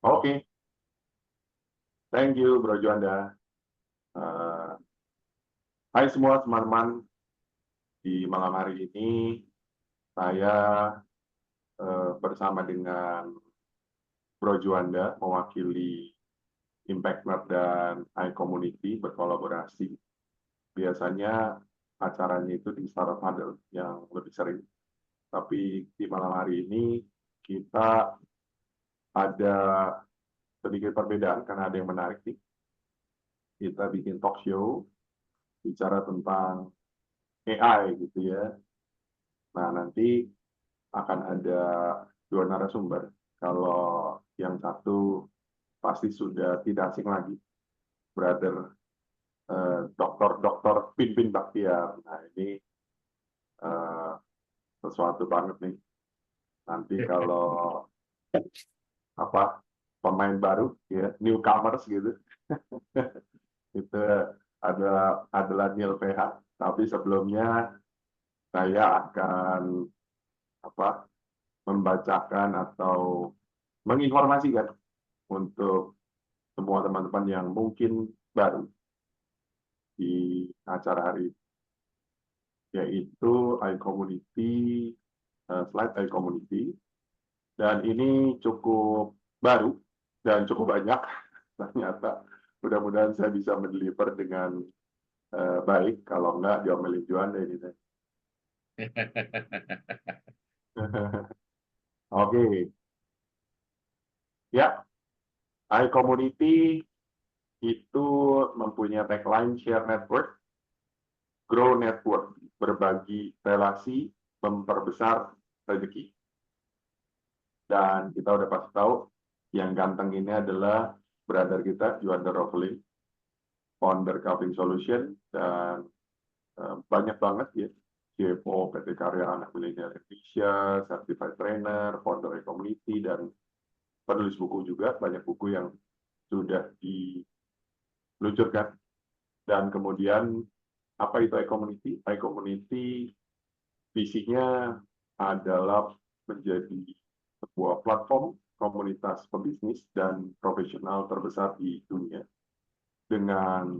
Oke, thank you Bro Juanda. Eh, Hai semua teman-teman, di malam hari ini saya bersama dengan Bro Juanda mewakili Impact Nerd dan iCommunity berkolaborasi. Biasanya acaranya itu di Startup Huddle yang lebih sering. Tapi di malam hari ini kita ada sedikit perbedaan karena ada yang menarik nih. Kita bikin talk show bicara tentang AI gitu ya. Nah, nanti akan ada dua narasumber. Kalau yang satu pasti sudah tidak asing lagi, brother Dr. Pinpin Baktiar. Nah, ini eh, sesuatu banget nih. Nanti kalau apa pemain baru ya, newcomers gitu, itu adalah Neil PH. Tapi sebelumnya saya akan apa membacakan atau menginformasikan untuk semua teman-teman yang mungkin baru di acara hari ini, yaitu iCommunity, slide iCommunity, dan ini cukup baru dan cukup banyak ternyata. Mudah-mudahan saya bisa mendeliver dengan baik, kalau enggak diomelin Juanda ini. Oke, ya, iCommunity itu mempunyai tagline Share Network, Grow Network, berbagi relasi, memperbesar rezeki. Dan kita udah pasti tahu yang ganteng ini adalah brother kita, Juanda Roveling, founder Calving Solution, dan banyak banget ya, CFO PT Karya Anak Milenial Indonesia, Certified Trainer, founder Community, dan penulis buku juga, banyak buku yang sudah diluncurkan. Dan kemudian, apa itu iCommunity? iCommunity visinya adalah menjadi sebuah platform komunitas pebisnis dan profesional terbesar di dunia. Dengan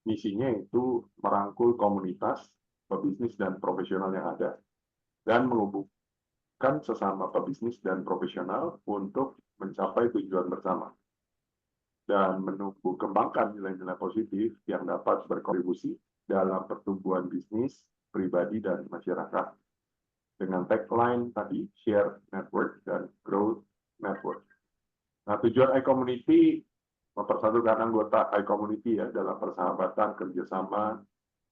misinya itu merangkul komunitas pebisnis dan profesional yang ada dan menghubungkan sesama pebisnis dan profesional untuk mencapai tujuan bersama dan menumbuh kembangkan nilai-nilai positif yang dapat berkontribusi dalam pertumbuhan bisnis, pribadi, dan masyarakat. Dengan tagline tadi, Share Network dan Grow Network. Nah, tujuan iCommunity mempersatukan anggota iCommunity ya dalam persahabatan, kerjasama,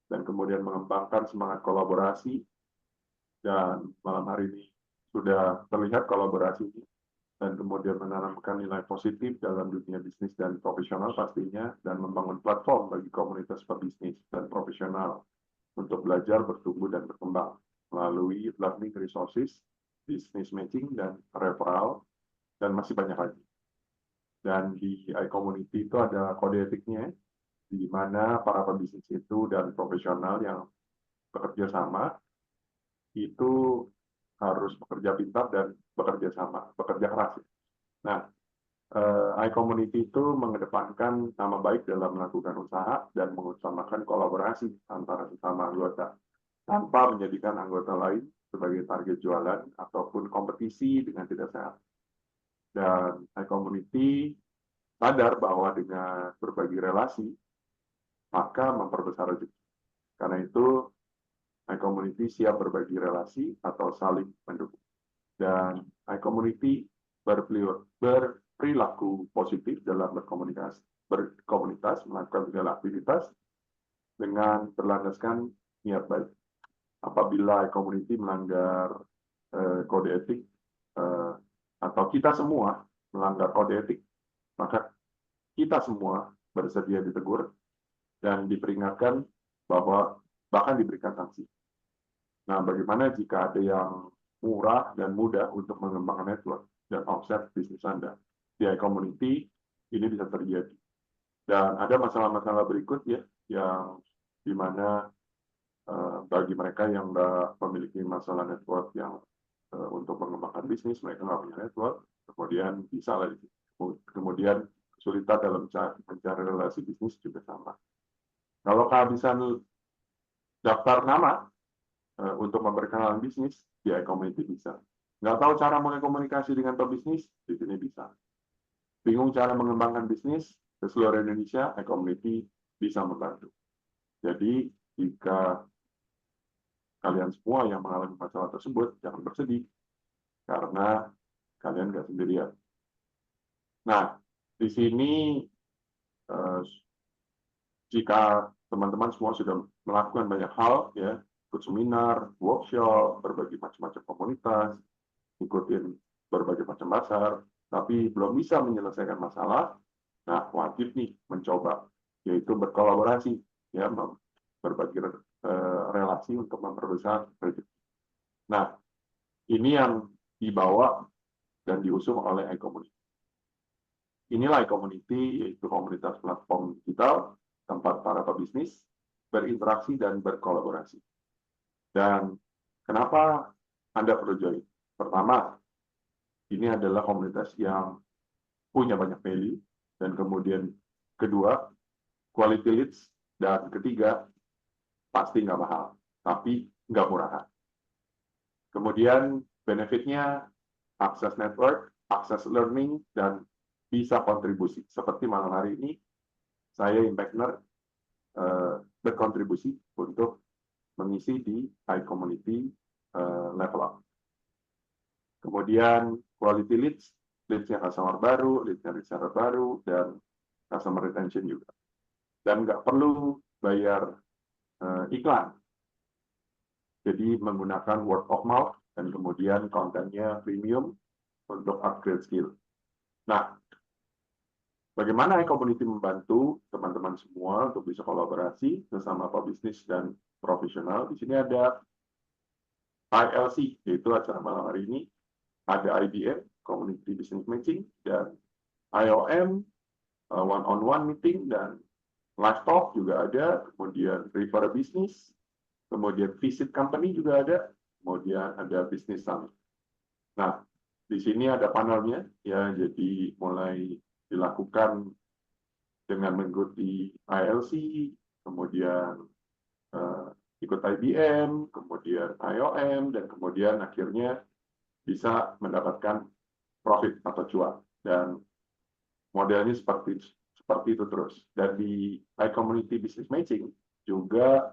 dan kemudian mengembangkan semangat kolaborasi. Dan malam hari ini sudah terlihat kolaborasi ini, dan kemudian menanamkan nilai positif dalam dunia bisnis dan profesional pastinya, dan membangun platform bagi komunitas pebisnis dan profesional untuk belajar, bertumbuh, dan berkembang melalui learning resources, business matching, dan referral, dan masih banyak lagi. Dan di iCommunity itu ada kode etiknya, di mana para pebisnis itu dan profesional yang bekerja sama itu harus bekerja pintar dan bekerja sama, bekerja keras. Nah, iCommunity itu mengedepankan nama baik dalam melakukan usaha dan mengutamakan kolaborasi antara sesama anggota, tanpa menjadikan anggota lain sebagai target jualan ataupun kompetisi dengan tidak sehat. Dan iCommunity sadar bahwa dengan berbagi relasi, maka memperbesar rezeki. Karena itu, iCommunity siap berbagi relasi atau saling mendukung. Dan iCommunity berperilaku positif dalam berkomunitas, melakukan segala aktivitas dengan berlandaskan niat baik. Apabila iCommunity melanggar kode etik, atau kita semua melanggar kode etik, maka kita semua bersedia ditegur dan diperingatkan, bahwa bahkan diberikan sanksi. Nah, bagaimana jika ada yang murah dan mudah untuk mengembangkan network dan offset bisnis Anda? Di iCommunity ini bisa terjadi. Dan ada masalah-masalah berikut ya, yang dimana bagi mereka yang nggak memiliki masalah network yang untuk mengembangkan bisnis, mereka nggak punya network, kemudian bisa lah. kemudian kesulitan dalam mencari relasi bisnis juga sama. Kalau kehabisan daftar nama untuk memperkenalkan bisnis, di iCommunity bisa. Nggak tahu cara mulai komunikasi dengan pebisnis, di sini bisa. Bingung cara mengembangkan bisnis ke seluruh Indonesia, iCommunity bisa membantu. Jadi, jika kalian semua yang mengalami masalah tersebut, jangan bersedih, karena kalian nggak sendirian. Nah, di sini jika teman-teman semua sudah melakukan banyak hal, ya, ikut seminar, workshop, berbagai macam-macam komunitas, ikutin berbagai macam pasar, tapi belum bisa menyelesaikan masalah, nah wajib nih mencoba, yaitu berkolaborasi, ya, berbagi relasi untuk memperbesar rezeki. Nah, ini yang dibawa dan diusung oleh iCommunity. Inilah iCommunity, yaitu komunitas platform digital tempat para pebisnis berinteraksi dan berkolaborasi. Dan kenapa Anda perlu join? Pertama, ini adalah komunitas yang punya banyak value, dan kemudian kedua, quality leads, dan ketiga, pasti nggak mahal, tapi nggak murahan. Kemudian benefitnya, akses network, akses learning, dan bisa kontribusi. Seperti malam hari ini, saya Impactner berkontribusi untuk mengisi di iCommunity level up. Kemudian quality leads, leads-nya customer baru, leads-nya reseller baru, dan customer retention juga. Dan nggak perlu bayar iklan. Jadi menggunakan word of mouth, dan kemudian kontennya premium untuk upgrade skill. Nah, bagaimana iCommunity membantu teman-teman semua untuk bisa kolaborasi bersama pebisnis dan profesional? Di sini ada ILC, yaitu acara malam hari ini, ada IBM, Community Business Matching, dan IOM, one-on-one meeting, dan live talk juga ada, kemudian refer business, kemudian visit company juga ada, kemudian ada business summit. Nah, di sini ada panelnya, ya, jadi mulai dilakukan dengan mengikuti ILC, kemudian ikut IBM, kemudian IOM, dan kemudian akhirnya bisa mendapatkan profit atau cuan. Dan modelnya seperti itu terus. Dan di iCommunity Business Matching juga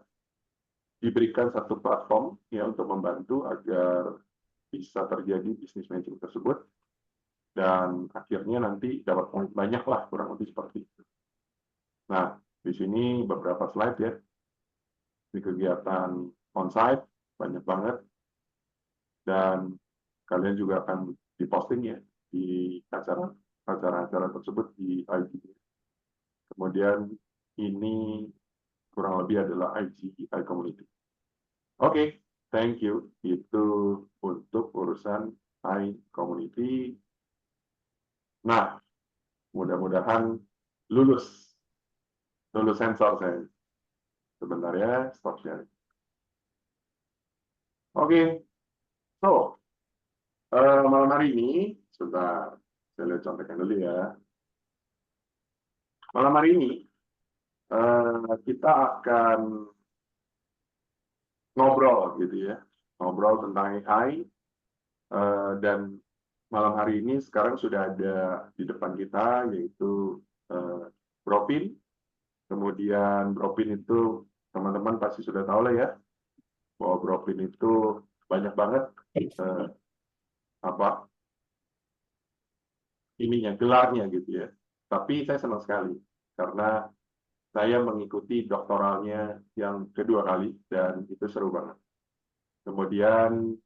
diberikan satu platform, ya, untuk membantu agar bisa terjadi business matching tersebut, dan akhirnya nanti dapat poin banyak lah, kurang lebih seperti itu. Nah, di sini beberapa slide, ya, di kegiatan on-site banyak banget, dan kalian juga akan diposting, ya, di acara-acara tersebut di IG. Kemudian ini kurang lebih adalah IG iCommunity. Oke, thank you. Itu untuk urusan iCommunity. Nah, mudah-mudahan lulus sensor saya. Sebentar ya, stop sharing. Oke, so malam hari ini, sebentar, saya lihat contekan dulu ya. Malam hari ini kita akan ngobrol, gitu ya, ngobrol tentang AI, dan malam hari ini sekarang sudah ada di depan kita, yaitu Bropin. Kemudian Bropin itu teman-teman pasti sudah tahu lah, ya, bahwa Bropin itu banyak banget gelarnya, gitu ya. Tapi saya senang sekali karena saya mengikuti doktoralnya yang kedua kali, dan itu seru banget. Kemudian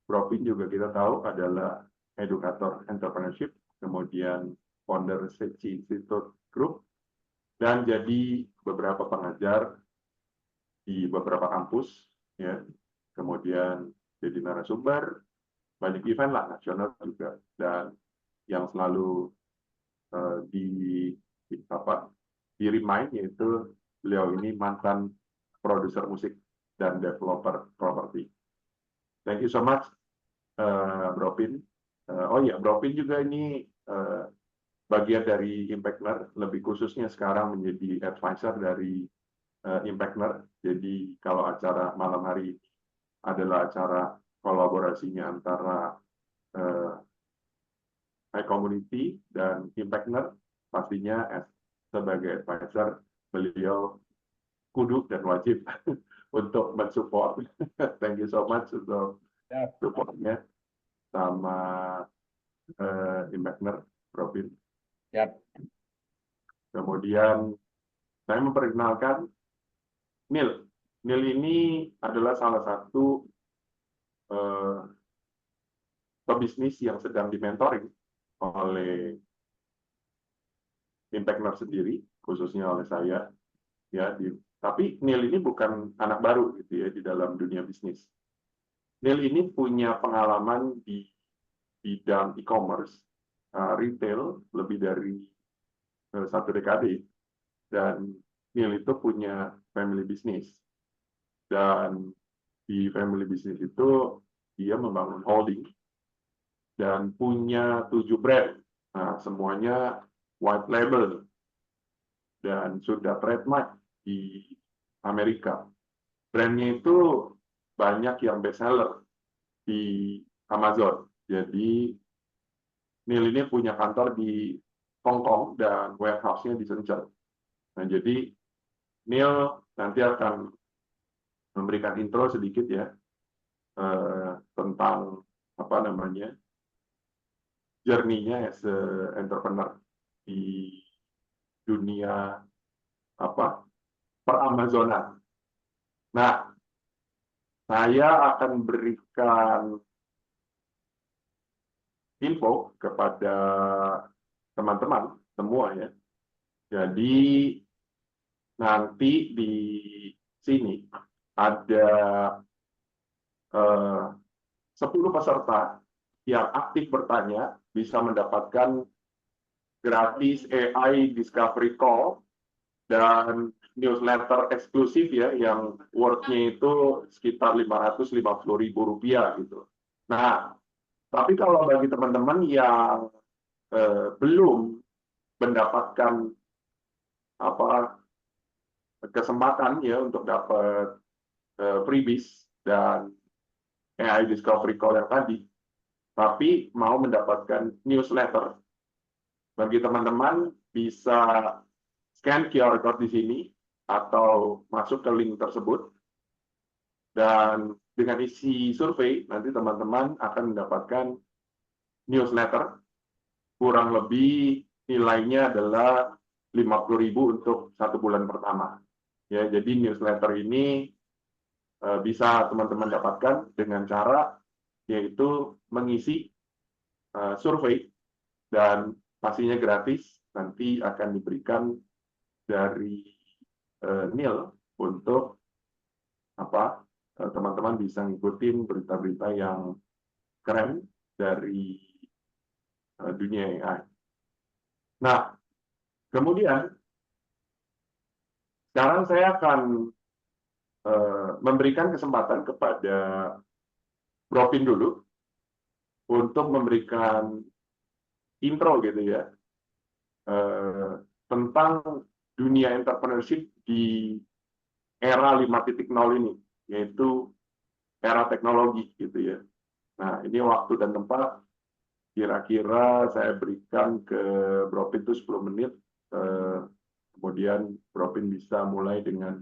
Bropin juga kita tahu adalah edukator entrepreneurship, kemudian founder Search Institute Group, dan jadi beberapa pengajar di beberapa kampus, ya. Kemudian jadi narasumber, banyak event lah, nasional juga, dan yang selalu di remind, yaitu beliau ini mantan produser musik dan developer properti. Thank you so much, Bropin. Oh iya, Bropin juga ini bagian dari Impactner, lebih khususnya sekarang menjadi advisor dari Impactner. Jadi kalau acara malam hari ini adalah acara kolaborasinya antara High Community dan Impactner, pastinya sebagai advisor beliau kudu dan wajib untuk mensupport. Thank you so much untuk supportnya sama Impactner, Robin. Yap. Kemudian saya memperkenalkan Neil. Neil ini adalah salah satu pebisnis yang sedang dimentoring oleh Impactner sendiri, khususnya oleh saya. Ya, tapi Neil ini bukan anak baru gitu ya di dalam dunia bisnis. Neil ini punya pengalaman di bidang e-commerce, retail lebih dari 1 dekade, dan Neil itu punya family business, dan di family business itu dia membangun holding dan punya 7 brand. Nah, semuanya white label dan sudah trademark di Amerika. Brandnya itu banyak yang best seller di Amazon. Jadi Neil ini punya kantor di Hong Kong dan warehouse-nya di Shenzhen. Nah, jadi Neil nanti akan memberikan intro sedikit ya tentang apa namanya journey-nya as a entrepreneur di dunia apa per-Amazonan. Nah, saya akan berikan info kepada teman-teman semua ya. Jadi nanti di sini ada 10 peserta yang aktif bertanya bisa mendapatkan gratis AI Discovery Call dan newsletter eksklusif ya yang worth-nya itu sekitar Rp550.000 gitu. Nah, tapi kalau bagi teman-teman yang belum mendapatkan apa kesempatan ya untuk dapat freebies dan AI Discovery Call yang tadi, tapi mau mendapatkan newsletter, bagi teman-teman bisa scan QR code di sini atau masuk ke link tersebut, dan dengan isi survei nanti teman-teman akan mendapatkan newsletter, kurang lebih nilainya adalah 50.000 untuk 1 bulan pertama. Ya, jadi newsletter ini bisa teman-teman dapatkan dengan cara yaitu mengisi survei, dan pastinya gratis, nanti akan diberikan dari Neil untuk apa teman-teman bisa ngikutin berita-berita yang keren dari dunia AI. Nah, kemudian sekarang saya akan memberikan kesempatan kepada Robin dulu untuk memberikan intro gitu ya tentang dunia entrepreneurship di era 5.0 ini, yaitu era teknologi gitu ya. Nah, ini waktu dan tempat kira-kira saya berikan ke Robin itu 10 menit, kemudian Robin bisa mulai dengan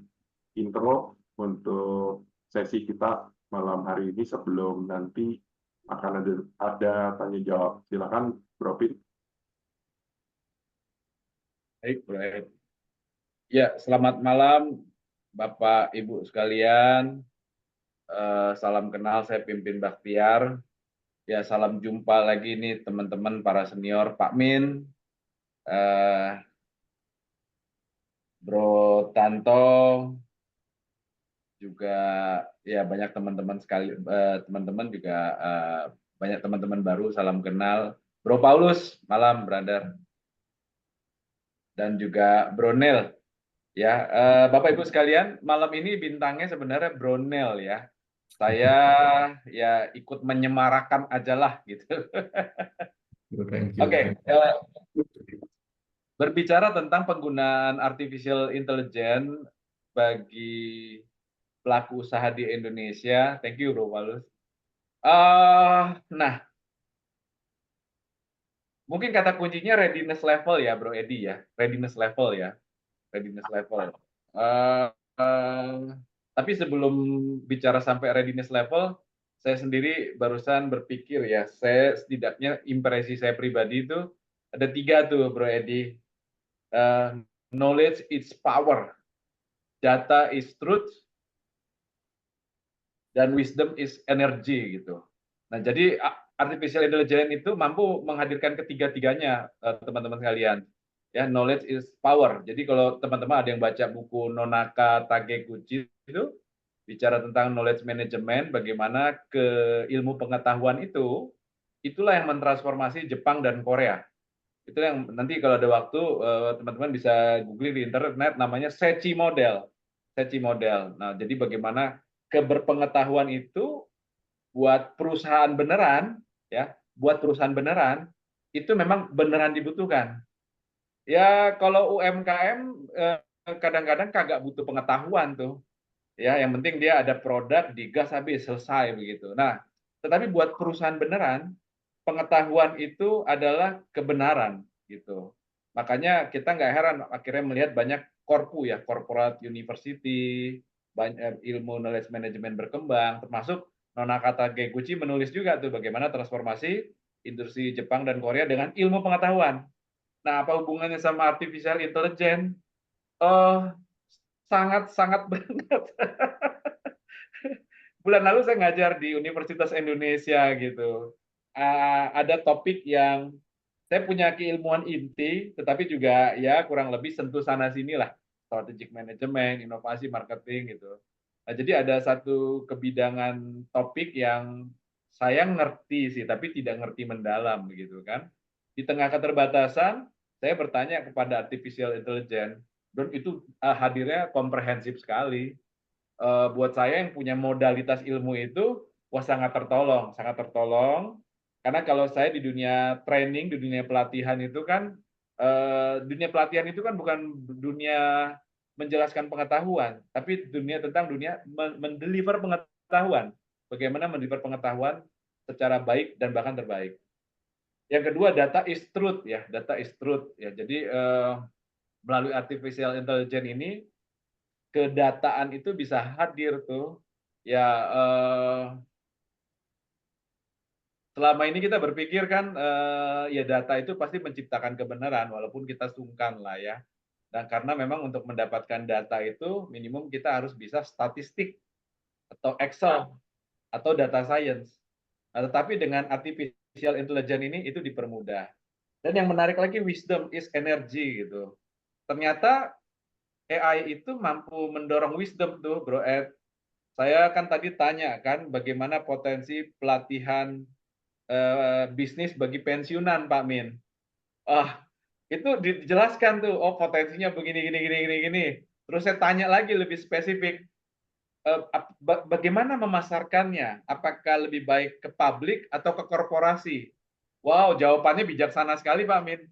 intro untuk sesi kita malam hari ini sebelum nanti akan ada tanya jawab. Silakan, Robin. Baik, baik. Ya, selamat malam Bapak Ibu sekalian. Salam kenal, saya Pimpin Bakhtiar. Ya, salam jumpa lagi nih teman-teman para senior, Pak Min, Bro Tanto, juga ya banyak teman-teman sekali, teman-teman juga banyak teman-teman baru, salam kenal. Bro Paulus, malam brother. Dan juga Bro Nel. Ya, Bapak Ibu sekalian, malam ini bintangnya sebenarnya Bro Nel ya. Saya ya ikut menyemarakan aja lah gitu. Thank you. Oke, Berbicara tentang penggunaan artificial intelligence bagi pelaku usaha di Indonesia, thank you Bro Walus. Nah, mungkin kata kuncinya readiness level ya Bro Edi ya, readiness level ya, readiness level. Eh, eh, tapi sebelum bicara sampai readiness level, saya sendiri barusan berpikir ya, saya setidaknya impresi saya pribadi itu ada 3 tuh Bro Edi. Eh, Knowledge is power, data is truth, dan wisdom is energy gitu. Nah, jadi artificial intelligence itu mampu menghadirkan ketiga-tiganya, teman-teman sekalian. Ya, knowledge is power. Jadi kalau teman-teman ada yang baca buku Nonaka Takeuchi itu bicara tentang knowledge management, bagaimana ke ilmu pengetahuan itu, itulah yang mentransformasi Jepang dan Korea. Itu yang nanti kalau ada waktu teman-teman bisa googling di internet, namanya Sechi model. Sechi model. Nah, jadi bagaimana keberpengetahuan itu buat perusahaan beneran, ya, buat perusahaan beneran itu memang beneran dibutuhkan. Ya, kalau UMKM kadang-kadang kagak butuh pengetahuan tuh. Ya, yang penting dia ada produk, digas habis, selesai begitu. Nah, tetapi buat perusahaan beneran, pengetahuan itu adalah kebenaran gitu. Makanya kita nggak heran akhirnya melihat banyak korpu ya, corporate university, banyak ilmu knowledge management berkembang, termasuk Nonakata Geguchi menulis juga tuh bagaimana transformasi industri Jepang dan Korea dengan ilmu pengetahuan. Nah, apa hubungannya sama artificial intelligence? Oh, sangat-sangat banget. Bulan lalu saya ngajar di Universitas Indonesia gitu. Ada topik yang saya punya keilmuan inti, tetapi juga ya kurang lebih sentuh sana sini lah, strategic management, inovasi, marketing gitu. Nah, jadi ada satu kebidangan topik yang saya ngerti sih, tapi tidak ngerti mendalam begitu kan. Di tengah keterbatasan, saya bertanya kepada artificial intelligence, dan itu hadirnya komprehensif sekali. Buat saya yang punya modalitas ilmu itu, wah sangat tertolong. Karena kalau saya di dunia training, di dunia pelatihan itu kan, dunia pelatihan itu kan bukan dunia menjelaskan pengetahuan, tapi dunia mendeliver pengetahuan. Bagaimana mendeliver pengetahuan secara baik dan bahkan terbaik. Yang kedua, data is truth ya, data is truth ya. Jadi melalui artificial intelligence ini kedataan itu bisa hadir tuh ya. Selama ini kita berpikir kan ya data itu pasti menciptakan kebenaran walaupun kita sungkan lah ya, dan karena memang untuk mendapatkan data itu minimum kita harus bisa statistik atau Excel atau data science. Nah, tetapi dengan artificial intelligence ini itu dipermudah. Dan yang menarik lagi, wisdom is energy gitu. Ternyata AI itu mampu mendorong wisdom tuh Bro Ed. Saya kan tadi tanya kan bagaimana potensi pelatihan bisnis bagi pensiunan Pak Min. Ah, itu dijelaskan tuh, oh potensinya begini gini gini gini gini. Terus saya tanya lagi lebih spesifik, bagaimana memasarkannya? Apakah lebih baik ke publik atau ke korporasi? Wow, jawabannya bijaksana sekali Pak Min.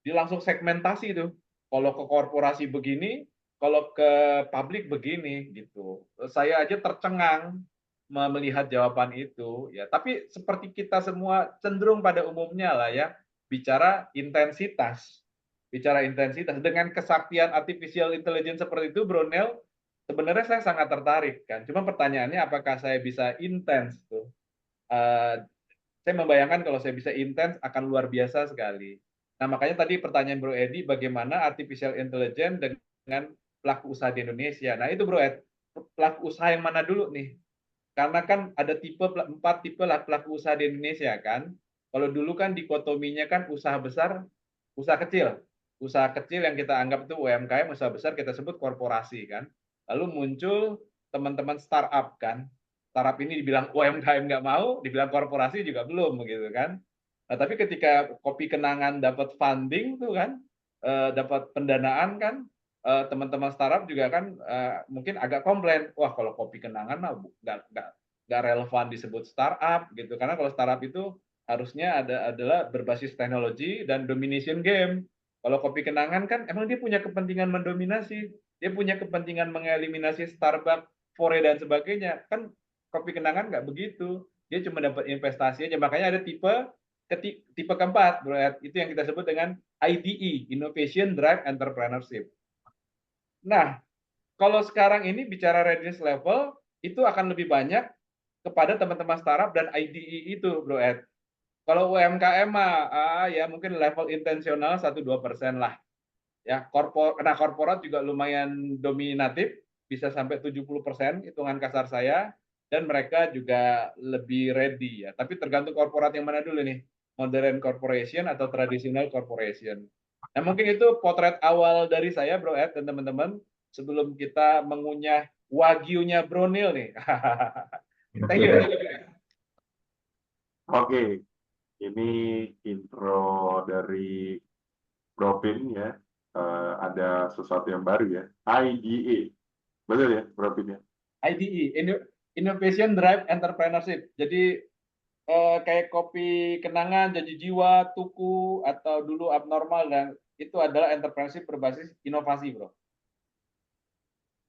Dia langsung segmentasi tuh. Kalau ke korporasi begini, kalau ke publik begini gitu. Saya aja tercengang melihat jawaban itu ya. Tapi seperti kita semua cenderung pada umumnya lah ya, bicara intensitas. Bicara intensitas dengan kesaktian artificial intelligence seperti itu, Brunel, sebenarnya saya sangat tertarik kan. Cuma pertanyaannya apakah saya bisa intens tuh? Uh, saya membayangkan kalau saya bisa intens akan luar biasa sekali. Nah, makanya tadi pertanyaan Bro Edi, bagaimana artificial intelligence dengan pelaku usaha di Indonesia. Nah, itu Bro Ed, pelaku usaha yang mana dulu nih? Karena kan ada 4 tipe pelaku usaha di Indonesia kan. Kalau dulu kan dikotominya kan usaha besar, usaha kecil. Usaha kecil yang kita anggap itu UMKM, usaha besar kita sebut korporasi kan. Lalu muncul teman-teman startup kan. Startup ini dibilang UMKM nggak mau, dibilang korporasi juga belum begitu kan. Nah, tapi ketika Kopi Kenangan dapat funding tuh kan, dapat pendanaan kan, teman-teman startup juga kan mungkin agak komplain, wah kalau Kopi Kenangan mah nggak relevan disebut startup gitu, karena kalau startup itu harusnya adalah berbasis teknologi dan domination game. Kalau kopi kenangan kan emang dia punya kepentingan mendominasi, dia punya kepentingan mengeliminasi Starbucks, Fore dan sebagainya. Kan kopi kenangan nggak begitu. Dia cuma dapat investasi aja. Makanya ada tipe keempat, bro. Itu yang kita sebut dengan IDE, Innovation Drive Entrepreneurship. Nah, kalau sekarang ini bicara readiness level, itu akan lebih banyak kepada teman-teman startup dan IDE itu, bro Ed. Kalau UMKM ya mungkin level intensional 1-2% lah. Ya, korporat juga lumayan dominatif, bisa sampai 70% hitungan kasar saya, dan mereka juga lebih ready ya. Tapi tergantung korporat yang mana dulu nih, modern corporation atau traditional corporation. Nah, mungkin itu potret awal dari saya, Bro Ed dan teman-teman, sebelum kita mengunyah wagyunya Bro Neil nih. Thank you. Oke, ini intro dari Robin ya. Ada sesuatu yang baru ya. IDA. Betul ya, Robin ya? IDE, Innovation Drive Entrepreneurship. Jadi kayak kopi kenangan, janji jiwa, tuku, atau dulu abnormal, dan itu adalah entrepreneurship berbasis inovasi, bro.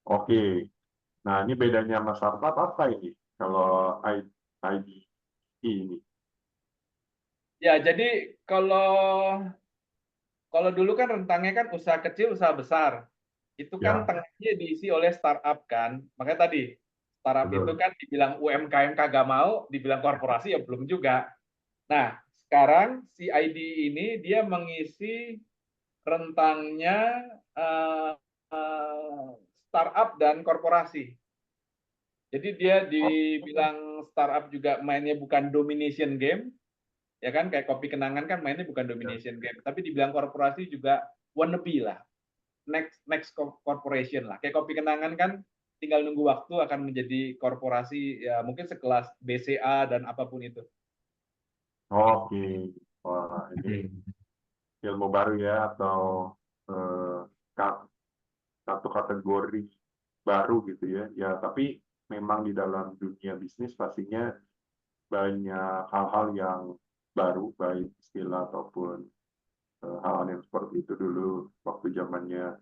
Oke. Nah, ini bedanya sama startup apa ini? Kalau IDE ini. Ya, jadi kalau dulu kan rentangnya kan usaha kecil, usaha besar. Itu kan Ya, tengahnya diisi oleh startup kan. Makanya tadi, startup itu betul. kan dibilang UMKM kagak mau, dibilang korporasi ya belum juga. Nah, sekarang si ID ini dia mengisi rentangnya uh, startup dan korporasi. Jadi dia dibilang startup juga mainnya bukan domination game, ya kan? Kayak kopi kenangan kan mainnya bukan domination game, tapi dibilang korporasi juga wannabe lah, next corporation lah. Kayak kopi kenangan kan tinggal nunggu waktu akan menjadi korporasi ya mungkin sekelas BCA dan apapun itu. Oke. Wah, ini ilmu baru ya, atau eh, satu kategori baru gitu ya. Ya, tapi memang di dalam dunia bisnis pastinya banyak hal-hal yang baru, baik istilah ataupun hal-hal yang seperti itu dulu waktu zamannya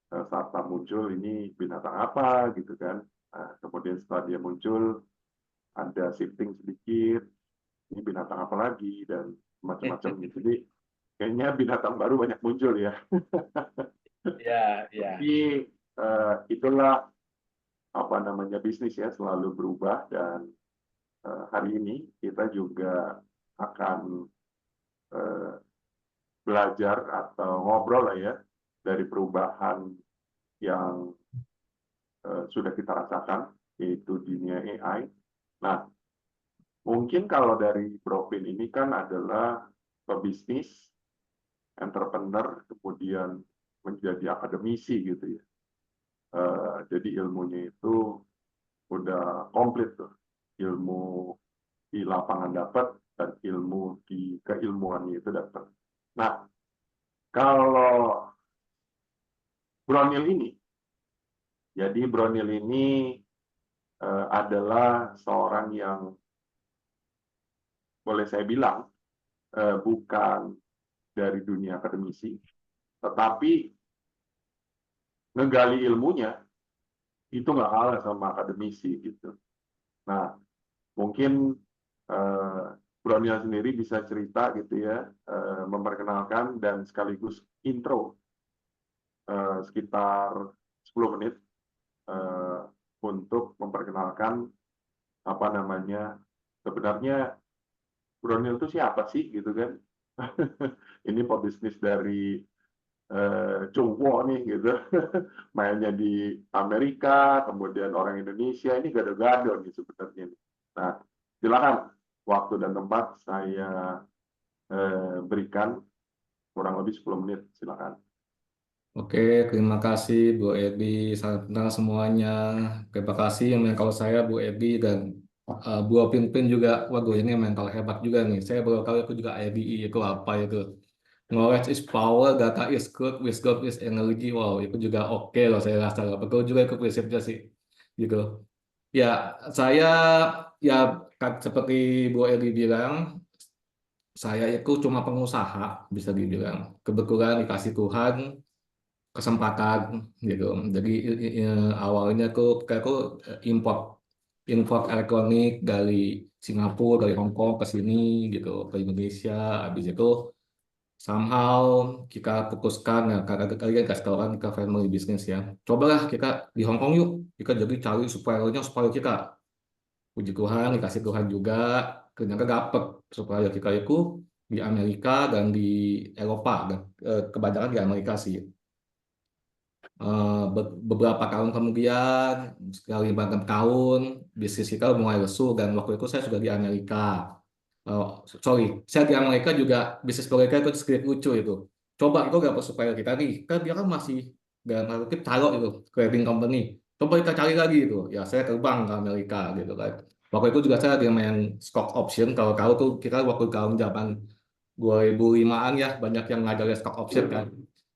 startup muncul, ini binatang apa gitu kan. Nah, kemudian setelah dia muncul ada shifting sedikit, ini binatang apa lagi dan macam-macam gitu. Jadi kayaknya binatang baru banyak muncul ya. Ya, ya. Tapi itulah apa namanya bisnis ya, selalu berubah. Dan hari ini kita juga akan eh, belajar atau ngobrol lah ya dari perubahan yang sudah kita rasakan, yaitu dunia AI. Nah, mungkin kalau dari Profin ini kan adalah pebisnis, entrepreneur, kemudian menjadi akademisi gitu ya. Jadi ilmunya itu udah komplit tuh. Ilmu di lapangan dapat dan ilmu di keilmuannya itu dapat. Nah, kalau Bronil ini, jadi Bronil ini adalah seorang yang boleh saya bilang bukan dari dunia akademisi, tetapi ngegali ilmunya itu nggak kalah sama akademisi gitu. Nah, mungkin Bronia sendiri bisa cerita gitu ya, memperkenalkan dan sekaligus intro sekitar 10 menit untuk memperkenalkan apa namanya, sebenarnya Bronil itu siapa sih gitu kan. Ini pebisnis dari cowok nih gitu, mainnya di Amerika, kemudian orang Indonesia, ini gado-gado nih sebenarnya. Nah, silakan, waktu dan tempat saya berikan kurang lebih 10 menit, silakan. Oke, terima kasih Bu Edi. Sangat tenang semuanya. Terima kasih yang kalau saya Bu Edi dan Bu Pimpin juga. Waduh, ini mental hebat juga nih. Saya baru tahu itu juga IDE itu apa itu. Knowledge is power, data is good, wisdom is energy. Wow, itu juga oke loh saya rasa. Betul juga itu prinsipnya sih. Gitu. Ya, saya ya seperti Bu Edi bilang, saya itu cuma pengusaha, bisa dibilang. Kebetulan dikasih Tuhan kesempatan gitu. Jadi awalnya aku import import elektronik dari Singapura, dari Hong Kong ke sini gitu, ke Indonesia. Habis itu somehow kita fokuskan ya, karena kalian kasih tahu kan ke family business ya. Cobalah kita di Hong Kong yuk, kita jadi cari supplier kita. Puji Tuhan, dikasih Tuhan juga, ternyata dapet supplier kita itu di Amerika dan di Eropa, dan kebanyakan di Amerika sih. Beberapa tahun kemudian, sekali 5 tahun, bisnis kita mulai lesu dan waktu itu saya sudah di Amerika. Sorry, saya di Amerika juga bisnis mereka itu sedikit lucu itu. Coba itu gak supaya kita nih, kan dia kan masih dalam tanda kutip taruh itu trading company. Coba kita cari lagi itu. Ya saya terbang ke Amerika gitu kan. Waktu itu juga saya lagi main stock option. Kalau tahu tuh kita waktu tahun zaman 2005-an ya banyak yang ngajarin stock option kan.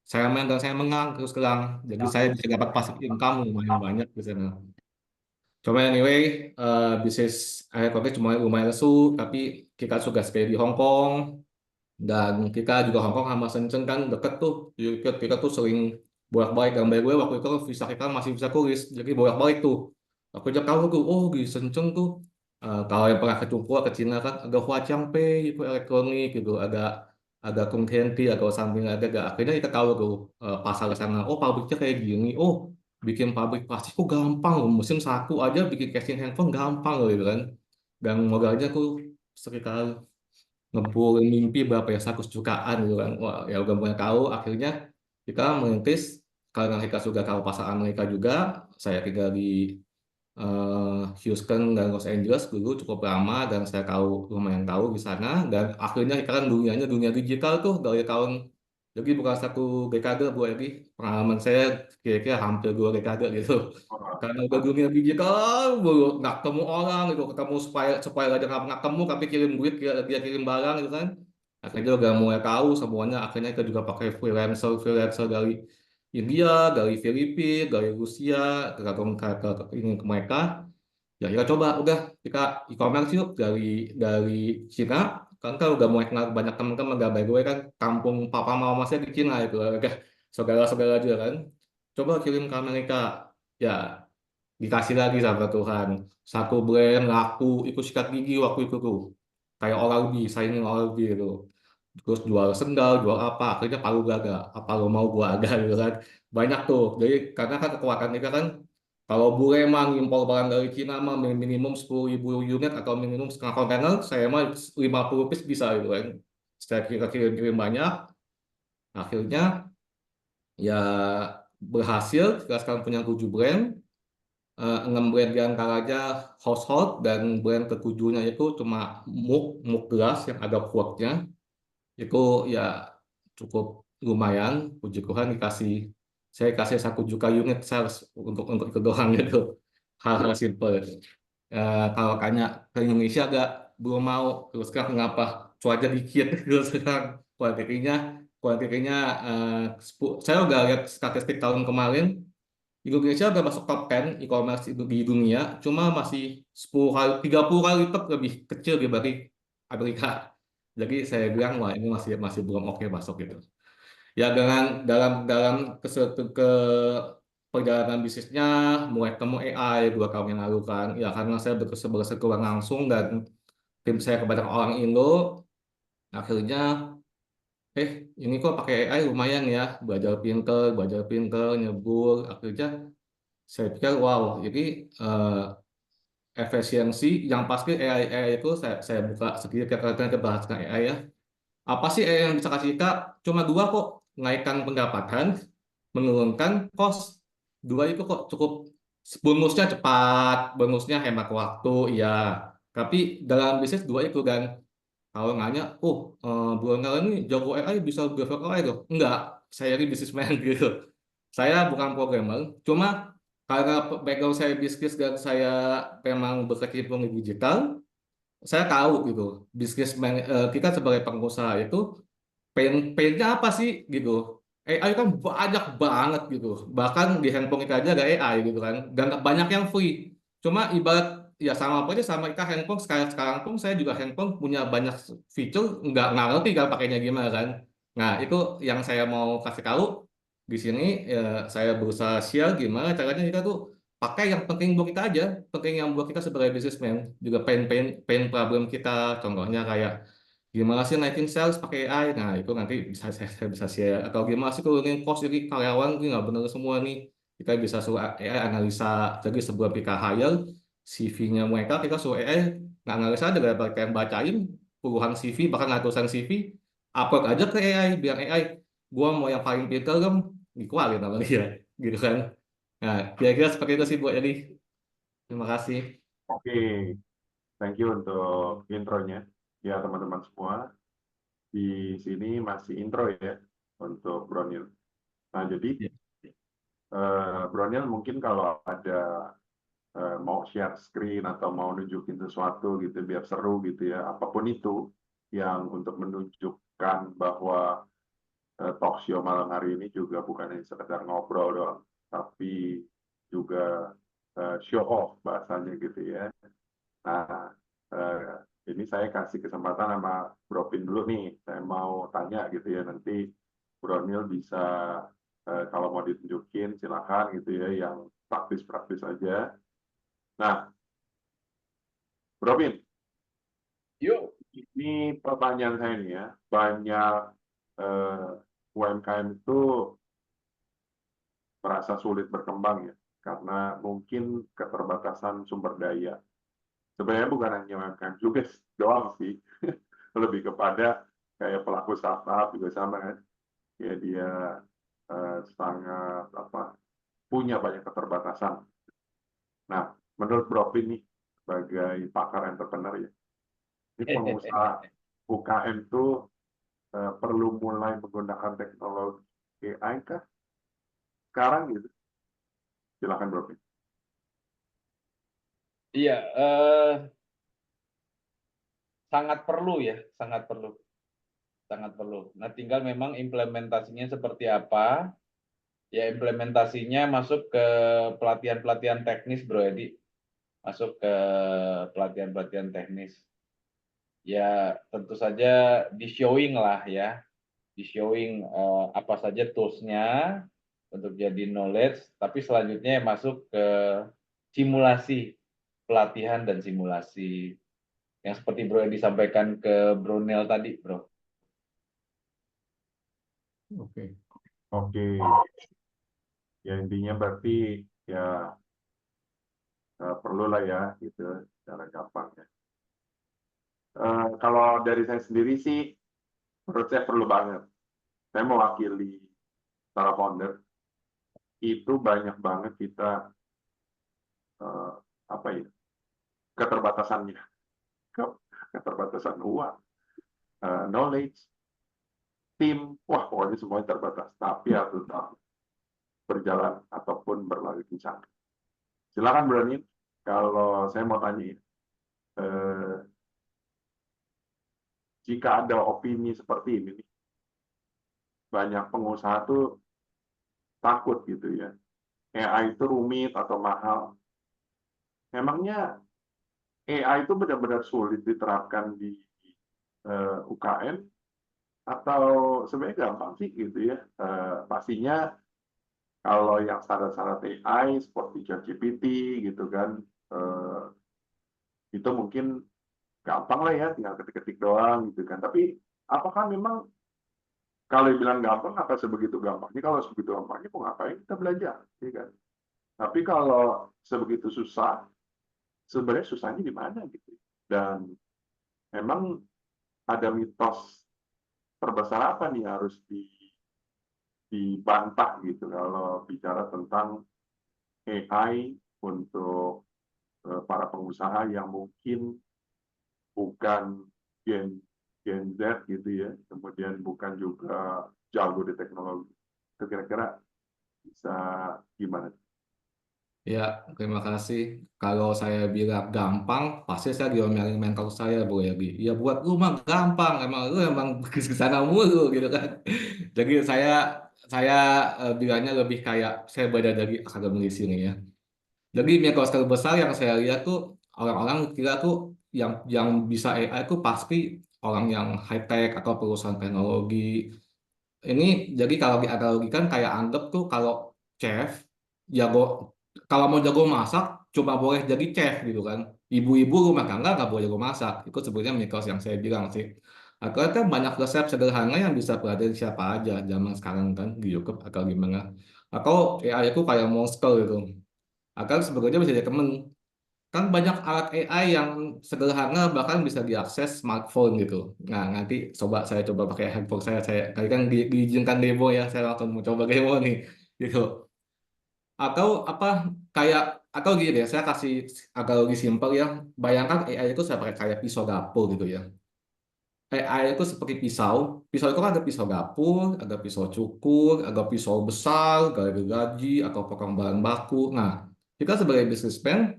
Saya main dan saya menang terus terang. Jadi saya bisa dapat passive income lumayan banyak di sana. Cuma anyway, bisnis akhirnya cuma lumayan lesu, tapi kita sudah stay di Hong Kong, dan kita juga Hong Kong sama Shenzhen kan deket tuh. Jadi kita tuh sering bolak-balik. Dan by the way, waktu itu visa kita masih bisa turis, jadi bolak-balik tuh. Aku aja tahu tuh, oh di Shenzhen tuh, kalau yang pernah ke Tiongkok, ke Cina kan, ada Huaqiangpei, itu elektronik gitu, ada Kongtianti, atau samping ada. Akhirnya kita tahu tuh pasar ke sana, oh pabriknya kayak gini, oh bikin pabrik plastik kok gampang loh, mesin saku aja bikin casing handphone gampang loh gitu kan. Dan modalnya tuh sekitar ngebul mimpi berapa ya 100 jutaan gitu kan. Wah, ya udah mulai tahu. Akhirnya kita merintis, karena kita sudah tahu pasar Amerika juga. Saya tinggal di Houston dan Los Angeles dulu cukup lama, dan saya tahu, lumayan tahu di sana. Dan akhirnya sekarang dunianya dunia digital tuh dari tahun, jadi bukan satu dekade bu, jadi pengalaman saya kira-kira hampir 2 dekade gitu. Karena udah dunia digital, bulu nggak ketemu orang gitu, ketemu supaya supaya aja nggak ketemu, tapi kirim duit, dia kirim barang gitu kan. Akhirnya udah mulai tahu semuanya. Akhirnya kita juga pakai freelancer freelancer dari India, dari Filipina, dari Rusia, tergantung ke ini ke mereka. Ya kita coba, udah kita e-commerce yuk dari Cina. Kan udah mulai kenal banyak teman-teman, gak by the way kan kampung papa mama saya di Cina itu, udah saudara-saudara juga kan. Coba kirim ke Amerika. Ya dikasih lagi sama Tuhan. Satu brand laku, ikut sikat gigi waktu itu tuh. Kayak Oral-B, saingin Oral-B itu. Terus jual sendal, jual apa, akhirnya palu gaga. Apa lo mau gua agak gitu kan. Banyak tuh. Jadi karena kan kekuatan kita kan, kalau bule emang impor barang dari Cina mah minimum 10.000 unit atau minimum setengah kontainer, saya mah 50 piece bisa gitu kan. Setelah kita kirim-kirim banyak, akhirnya ya berhasil. Kita sekarang punya 7 brand. 6 brand diantaranya household, dan brand ketujuhnya itu cuma mug gelas yang ada quote-nya. Itu ya cukup lumayan, puji Tuhan saya kasih 1 juta unit sales untuk itu doang gitu. Hal-hal simple. Kalau tanya ke Indonesia agak belum mau, terus kan kenapa cuaca dikit terus sekarang kuantitinya kuantitinya saya udah lihat statistik tahun kemarin. Indonesia udah masuk top 10 e-commerce itu di dunia, cuma masih 10 kali, 30 kali lipat lebih kecil dibanding Amerika. Jadi saya bilang wah ini masih masih belum oke masuk gitu. Ya dengan dalam dalam ke perjalanan bisnisnya mulai ketemu AI 2 tahun yang lalu kan. Ya karena saya bersentuhan langsung dan tim saya kebanyakan orang Indo, akhirnya ini kok pakai AI lumayan ya, belajar pinter, nyebur. Akhirnya saya pikir wow, jadi efisiensi yang pasti AI itu saya buka sedikit, kita bahas tentang AI ya. Apa sih AI yang bisa kasih kita? Cuma 2 kok, menaikkan pendapatan, menurunkan cost. 2 itu kok cukup. Bonusnya cepat, bonusnya hemat waktu, ya. Tapi dalam bisnis 2 itu kan, kalau nanya, oh bulan ini jago AI bisa develop AI tuh. Enggak, saya ini bisnismen gitu. Saya bukan programmer, cuma karena background saya bisnis dan saya memang berkecimpung di digital, saya tahu gitu. Kita sebagai pengusaha itu pain-nya apa sih gitu. AI kan banyak banget gitu. Bahkan di handphone kita aja ada AI gitu kan. Dan banyak yang free. Cuma ibarat ya sama apa aja sama Ika handphone sekarang pun saya juga handphone punya banyak fitur nggak ngerti kan pakainya gimana kan. Nah itu yang saya mau kasih tahu di sini ya, saya berusaha share gimana caranya kita tuh pakai yang penting buat kita aja, penting yang buat kita sebagai businessman juga pain problem kita contohnya kayak gimana sih naikin sales pakai AI. Nah itu nanti saya bisa share atau gimana sih turunin cost jadi karyawan ini nggak bener semua nih, kita bisa suruh AI analisa jadi sebuah kita hire CV-nya mereka, kita suruh AI nggak analisa aja daripada kayak bacain puluhan CV bahkan ratusan CV, upload aja ke AI biar AI gua mau yang paling pintar kan dikeluarin sama dia gitu kan. Nah kira-kira seperti itu sih buat jadi terima kasih. Oke, thank you untuk intronya. Ya teman-teman semua, di sini masih intro ya untuk Bronil. Nah jadi Ya. Bronil mungkin kalau ada mau share screen atau mau nunjukin sesuatu gitu biar seru gitu ya, apapun itu yang untuk menunjukkan bahwa talk show malam hari ini juga bukan hanya sekedar ngobrol doang, tapi juga show off bahasanya gitu ya. Nah, ini saya kasih kesempatan sama Bro Pin dulu nih. Saya mau tanya gitu ya, nanti Bro Nil bisa kalau mau ditunjukin silakan gitu ya, yang praktis-praktis aja. Nah, Bro Pin, Yuk. ini pertanyaan saya nih ya, banyak UMKM itu merasa sulit berkembang ya, karena mungkin keterbatasan sumber daya. Sebenarnya bukan hanya UMKM juga doang sih, lebih kepada kayak pelaku startup juga sama kan, ya dia sangat apa punya banyak keterbatasan. Nah, menurut Bro Vin nih sebagai pakar entrepreneur ya, ini pengusaha UKM tuh perlu mulai menggunakan teknologi AI kah sekarang gitu? Silakan Bro Vin. Iya, sangat perlu ya, sangat perlu, sangat perlu. Nah, tinggal memang implementasinya seperti apa. Ya, implementasinya masuk ke pelatihan-pelatihan teknis, Bro Edi. Masuk ke pelatihan-pelatihan teknis. Ya, tentu saja di showing lah ya, di showing apa saja tools-nya untuk jadi knowledge, tapi selanjutnya masuk ke simulasi, pelatihan dan simulasi yang seperti Bro yang disampaikan ke Brunel tadi, Bro. Oke. Oke, ya intinya berarti ya perlulah ya gitu secara gampang ya. Kalau dari saya sendiri sih, menurut saya perlu banget. Saya mewakili para founder, itu banyak banget kita eh, apa ya keterbatasannya, keterbatasan uang, knowledge, tim, wah pokoknya semuanya terbatas. Tapi harus tetap berjalan ataupun berlari kencang. Silakan berani. Kalau saya mau tanya, jika ada opini seperti ini, banyak pengusaha tuh takut gitu ya. AI itu rumit atau mahal. Memangnya AI itu benar-benar sulit diterapkan di UKM atau sebenarnya gampang sih gitu ya. Pastinya kalau yang standar-standar AI seperti ChatGPT gitu kan, eh, itu mungkin gampang lah ya, tinggal ketik-ketik doang gitu kan. Tapi apakah memang kalau bilang gampang, apa sebegitu gampangnya? Kalau sebegitu gampangnya, mau ngapain kita belajar, ya kan? Tapi kalau sebegitu susah, sebenarnya susahnya di mana gitu? Dan memang ada mitos terbesar apa nih harus dibantah gitu kalau bicara tentang AI untuk para pengusaha yang mungkin bukan Gen Gen Z gitu ya, kemudian bukan juga jago di teknologi. Itu kira-kira bisa gimana? Ya, terima kasih. Kalau saya bilang gampang, pasti saya diomelin mental saya, Bu Ebi. Ya buat lu mah gampang, emang lu emang ke sana mulu gitu kan. Jadi saya bilangnya lebih kayak saya beda dari akademisi ini ya. Jadi mikro skala besar yang saya lihat tuh orang-orang kira tuh yang bisa AI itu pasti orang yang high tech atau perusahaan teknologi. Ini jadi kalau dianalogikan kayak anggap tuh kalau chef jago, kalau mau jago masak cuma boleh jadi chef gitu kan. Ibu-ibu rumah tangga nggak boleh jago masak. Itu sebenarnya mitos yang saya bilang sih. Akhirnya kan banyak resep sederhana yang bisa pelajari siapa aja zaman sekarang kan di YouTube atau gimana. Atau AI itu kayak monster gitu. Akan sebetulnya bisa jadi temen. Kan banyak alat AI yang sederhana bahkan bisa diakses smartphone gitu. Nah, nanti saya coba pakai handphone saya kali kan diizinkan demo ya, saya langsung mau coba demo nih gitu. Atau apa kayak atau gini deh, saya kasih agak lebih simpel ya. Bayangkan AI itu saya pakai kayak pisau dapur gitu ya. AI itu seperti pisau. Pisau itu kan ada pisau dapur, ada pisau cukur, ada pisau besar, gaji, atau potong bahan baku. Nah, kita sebagai businessman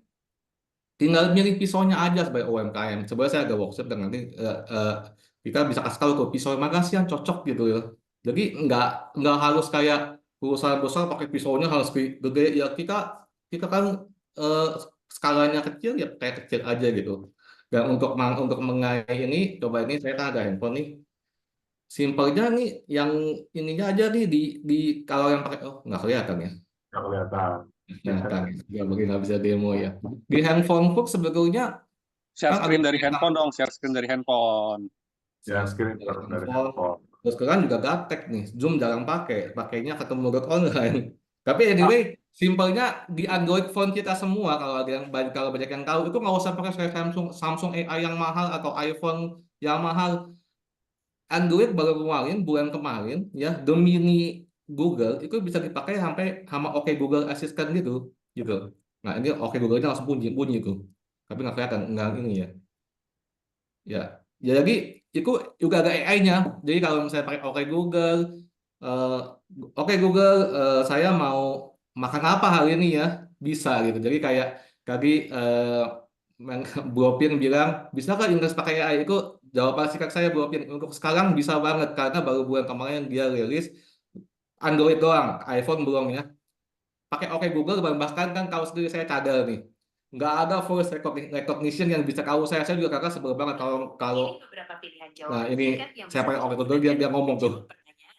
tinggal milih pisaunya aja sebagai UMKM. Sebenarnya saya ada workshop dan nanti kita bisa kasih tahu tuh pisau mana sih yang cocok gitu ya. Jadi nggak harus kayak perusahaan besar pakai pisaunya harus gede ya kita kita kan eh, skalanya kecil ya kayak kecil aja gitu. Dan untuk mengenai ini coba ini saya kan ada handphone nih. Simpelnya nih yang ininya aja nih di kalau yang pakai nggak kelihatan ya. Nggak kelihatan. Kelihatan ya, bagi nggak bisa demo ya. Di handphone pun sebetulnya Share kan ada screen dari handphone dong, share screen dari handphone. Ya, screen dari dari handphone. handphone. Terus sekarang juga gaptek nih, Zoom jarang pakainya ketemu online. Tapi Ah, anyway, simpelnya di Android phone kita semua kalau banyak yang tahu itu nggak usah pakai kayak Samsung Samsung AI yang mahal atau iPhone yang mahal. Android baru keluarin bulan kemarin ya demi Google itu bisa dipakai sampai sama Oke Google Assistant gitu gitu. Nah ini Oke Google-nya langsung bunyi bunyi tuh. Tapi nggak kelihatan, nggak ini ya. Ya, ya jadi itu juga ada AI-nya. Jadi kalau misalnya pakai eh, Oke Google, saya mau makan apa hari ini ya, bisa gitu. Jadi kayak tadi Bu Opin bilang, bisa kan Inggris pakai AI? Itu jawaban singkat saya Bu Opin. Untuk sekarang bisa banget karena baru bulan kemarin dia rilis Android doang, iPhone belum ya. Pakai Oke Google bahkan kan tahu sendiri saya cadel nih, nggak ada voice recognition yang bisa tahu saya juga kakak sebel banget kalau kalau nah ini saya pakai Oke Google dia ngomong tuh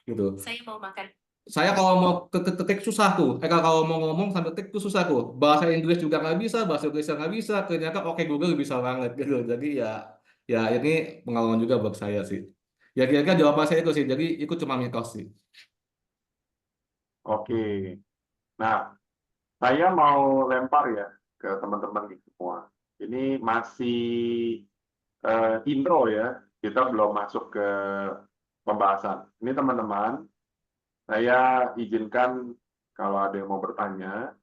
gitu. Saya mau makan. Saya kalau mau ketik susah tuh, kalau mau ngomong sambil ketik tuh susah tuh, bahasa Inggris juga nggak bisa, bahasa Inggris nggak bisa, ternyata Oke Google bisa banget gitu. Jadi ya ini pengalaman juga buat saya sih. Ya kira-kira jawaban saya itu sih, jadi itu cuma mitos sih. Oke. Nah, saya mau lempar ya ke teman-teman di semua. Ini masih intro ya, kita belum masuk ke pembahasan. Ini teman-teman, saya izinkan kalau ada yang mau bertanya,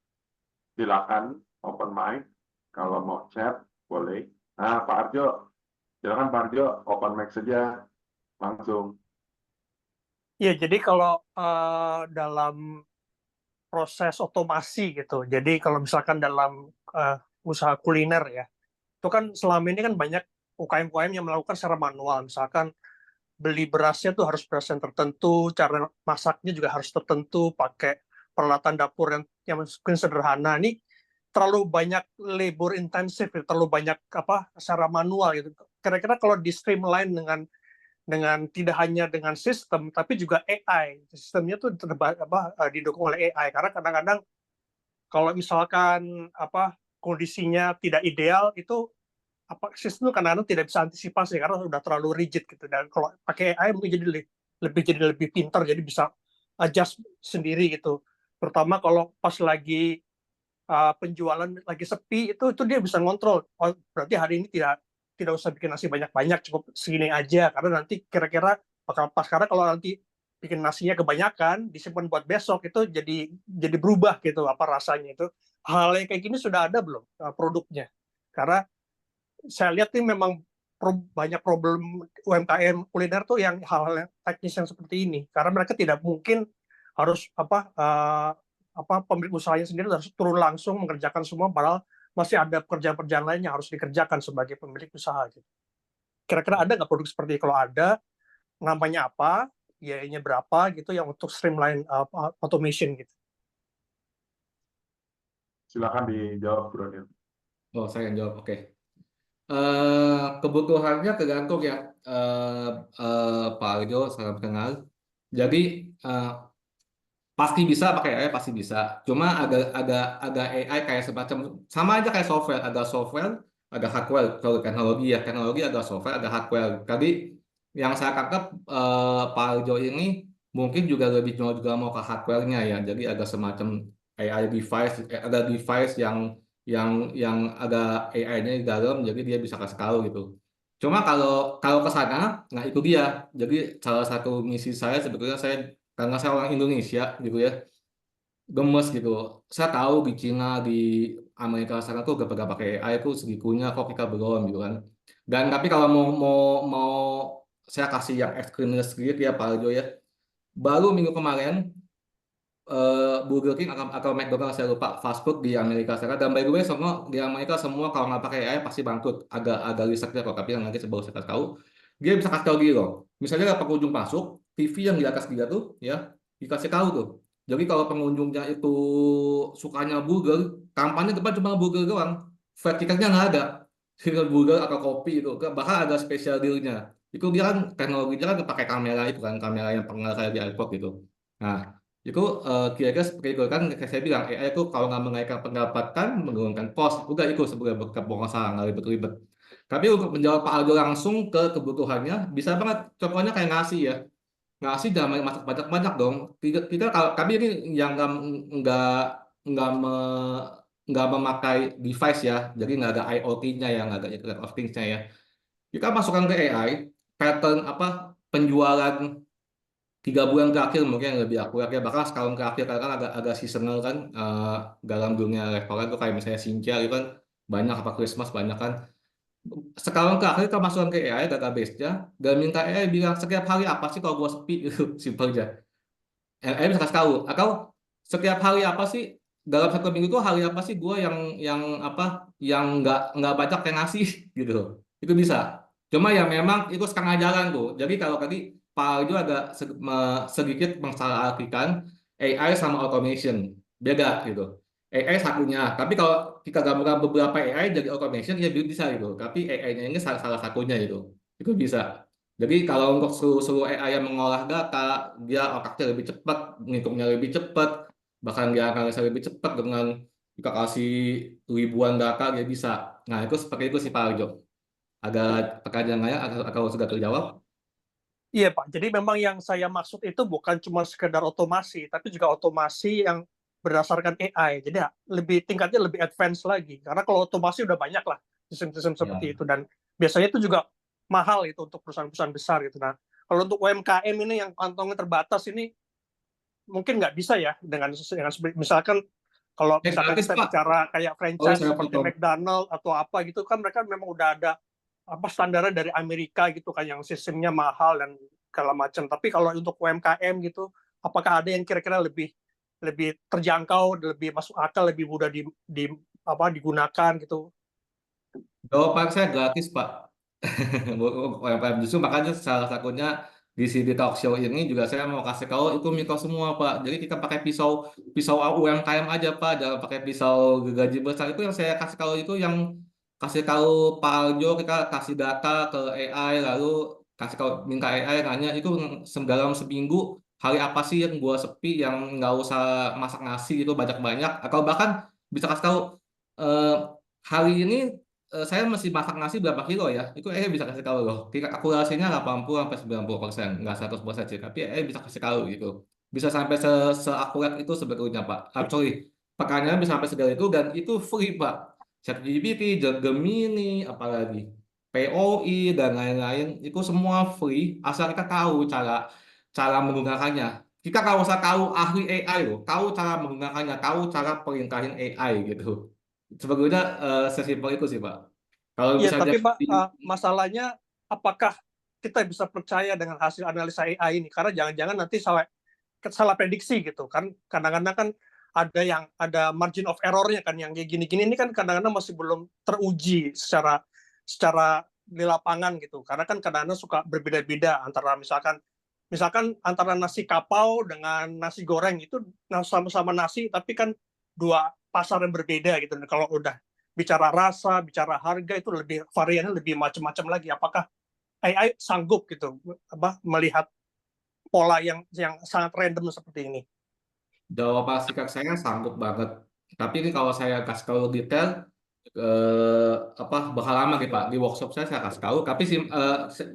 silakan open mic. Kalau mau chat, boleh. Nah, Pak Arjo, silakan Pak Arjo, open mic saja, langsung. Ya, jadi kalau dalam proses otomasi gitu, jadi kalau misalkan dalam usaha kuliner ya, itu kan selama ini kan banyak UKM-UKM yang melakukan secara manual, misalkan beli berasnya tuh harus beras yang tertentu, cara masaknya juga harus tertentu, pakai peralatan dapur yang mungkin sederhana. Ini terlalu banyak labor intensif, terlalu banyak secara manual gitu. Kira-kira kalau di streamline dengan tidak hanya dengan sistem tapi juga AI, sistemnya tuh didukung oleh AI, karena kadang-kadang kalau misalkan kondisinya tidak ideal itu sistem kadang-kadang tidak bisa antisipasi karena sudah terlalu rigid gitu. Dan kalau pakai AI mungkin jadi lebih pintar, jadi bisa adjust sendiri gitu, terutama kalau pas lagi penjualan lagi sepi, itu dia bisa ngontrol. Oh, berarti hari ini tidak usah bikin nasi banyak-banyak, cukup segini aja karena nanti kira-kira bakal pas, karena kalau nanti bikin nasinya kebanyakan disimpan buat besok itu jadi berubah gitu rasanya. Itu hal yang kayak gini sudah ada belum produknya? Karena saya lihat nih memang banyak problem UMKM kuliner tuh yang hal-hal yang teknis yang seperti ini, karena mereka tidak mungkin harus pemilik usahanya sendiri harus turun langsung mengerjakan semua, padahal masih ada pekerjaan-pekerjaan lain yang harus dikerjakan sebagai pemilik usaha gitu. Kira-kira ada nggak produk seperti itu? Kalau ada, namanya apa, biayanya berapa gitu yang untuk streamline automation gitu? Silakan dijawab, Bro Nil. Oh, saya yang jawab. Oke. Kebutuhannya tergantung ya, Pak Arjo, salam kenal. Jadi pasti bisa pakai AI, pasti bisa. Cuma ada AI kayak semacam sama aja kayak software, ada hardware. Kalau teknologi ya, teknologi ada software, ada hardware. Tadi yang saya tangkap Pak Arjo ini mungkin juga lebih juga mau ke hardware-nya ya. Jadi ada semacam AI device, ada device yang ada AI-nya di dalam, jadi dia bisa kasih tahu gitu. Cuma kalau kalau ke sana, nah itu dia. Jadi salah satu misi saya sebetulnya karena saya orang Indonesia gitu ya, gemes gitu. Saya tahu di Cina, di Amerika sana tuh gak pakai AI itu segitunya, kok kita belum gitu kan. Dan tapi kalau mau saya kasih yang ekstrimnya sedikit ya Pak Aljo ya. Baru minggu kemarin Burger King atau McDonald's saya lupa, fast food di Amerika Serikat, dan by the way semua di Amerika semua kalau nggak pakai AI pasti bangkrut. Agak risetnya kok, tapi yang nanti sebelum saya kasih tahu, dia bisa kasih tahu gini loh, misalnya ada pengunjung masuk, TV yang di atas dia tuh ya dikasih tahu tuh. Jadi kalau pengunjungnya itu sukanya burger, kampanye depan cuma burger doang, fried chickennya nggak ada, single burger atau kopi itu, bahkan ada special dealnya. Itu dia kan teknologinya kan pakai kamera itu kan, kamera yang pernah saya di iPod gitu. Nah, itu kira-kira seperti itu kan, kayak saya bilang AI itu kalau nggak menaikkan pendapatan menurunkan cost, udah itu sebenarnya nggak salah, nggak ribet-ribet. Tapi untuk menjawab Pak Aldo langsung ke kebutuhannya bisa banget. Contohnya kayak nasi ya, nasi jangan masak banyak-banyak dong. Kita kalau kami ini yang nggak nggak me- nggak memakai device ya, jadi nggak ada IoT-nya ya, nggak ada Internet of Things-nya ya. Kita masukkan ke AI pattern apa penjualan 3 bulan terakhir mungkin yang lebih akurat ya, bahkan setahun terakhir karena kan agak seasonal kan, dalam dunia restoran tuh kayak misalnya Sincia itu kan banyak, apa Christmas banyak kan. Sekarang terakhir kita masukkan ke AI database-nya dan minta AI bilang setiap hari apa sih kalau gua sepi gitu, simpel aja. AI bisa kasih tahu, atau setiap hari apa sih dalam 1 minggu itu, hari apa sih gua yang apa yang nggak banyak yang ngasih gitu, itu bisa. Cuma ya memang itu setengah jalan tuh. Jadi kalau tadi Pak Aljo agak sedikit mensalahartikan AI sama automation, beda gitu. AI satunya, tapi kalau kita gabungkan beberapa AI jadi automation ya bisa gitu. Tapi AI-nya ini salah satunya itu bisa. Jadi kalau untuk seluruh AI yang mengolah data, dia otaknya lebih cepat, ngitungnya lebih cepat, bahkan dia akan bisa lebih cepat dengan kita kasih ribuan data dia bisa. Nah itu seperti itu sih Pak Arjo. Ada pertanyaan lain atau sudah terjawab? Iya Pak, jadi memang yang saya maksud itu bukan cuma sekedar otomasi, tapi juga otomasi yang berdasarkan AI. Jadi ya, tingkatnya lebih advance lagi. Karena kalau otomasi udah banyak lah sistem-sistem seperti Ya. itu, dan biasanya itu juga mahal itu untuk perusahaan-perusahaan besar gitu. Nah, kalau untuk UMKM ini yang kantongnya terbatas ini mungkin nggak bisa ya dengan misalkan kalau misalkan Gratis kita Pak. bicara kayak Oh franchise saya seperti potong. McDonald atau apa gitu kan, mereka memang udah ada apa standarnya dari Amerika gitu kan, yang sistemnya mahal dan segala macam. Tapi kalau untuk UMKM gitu, apakah ada yang kira-kira lebih lebih terjangkau, lebih masuk akal, lebih mudah digunakan gitu? Jawaban saya gratis Pak. UMKM, justru makanya salah satunya di CD Talk Show ini juga saya mau kasih tahu itu mikro semua Pak. Jadi kita pakai pisau pisau UMKM aja Pak, jangan pakai pisau gaji besar. Itu yang saya kasih tahu, itu yang kasih tahu Pak Aljo, kita kasih data ke AI lalu kasih tahu, minta AI nanya itu dalam seminggu hari apa sih yang gua sepi yang nggak usah masak nasi itu banyak-banyak, atau bahkan bisa kasih tahu eh, hari ini saya masih masak nasi berapa kilo ya, itu bisa kasih tahu loh. Tingkat akurasinya 80-90%, nggak 100% sih, tapi bisa kasih tahu gitu. Bisa sampai seakurat itu sebetulnya Pak. Sorry, pertanyaannya bisa sampai segala itu dan itu free Pak. ChatGPT, Gemini, apalagi POI dan lain-lain itu semua free asal kita tahu cara cara menggunakannya. Kita kalau usah tahu ahli AI loh, tahu cara menggunakannya, tahu cara perintahin AI gitu. Sebetulnya sesimpel itu sih Pak. Kalau Iya, misalnya tapi Pak, masalahnya apakah kita bisa percaya dengan hasil analisa AI ini? Karena jangan-jangan nanti salah prediksi gitu kan. Kadang-kadang kan ada margin of error-nya kan, yang kayak gini-gini ini kan kadang-kadang masih belum teruji secara secara di lapangan gitu. Karena kan kadang-kadang suka berbeda-beda antara misalkan antara nasi kapau dengan nasi goreng itu sama-sama nasi, tapi kan dua pasar yang berbeda gitu. Kalau udah bicara rasa, bicara harga itu lebih variannya lebih macam-macam lagi. Apakah AI sanggup gitu melihat pola yang sangat random seperti ini? Jawaban singkat saya sanggup banget. Tapi ini kalau saya kasih tahu detail, bakal lama gitu Pak. Di workshop saya kasih tahu. Tapi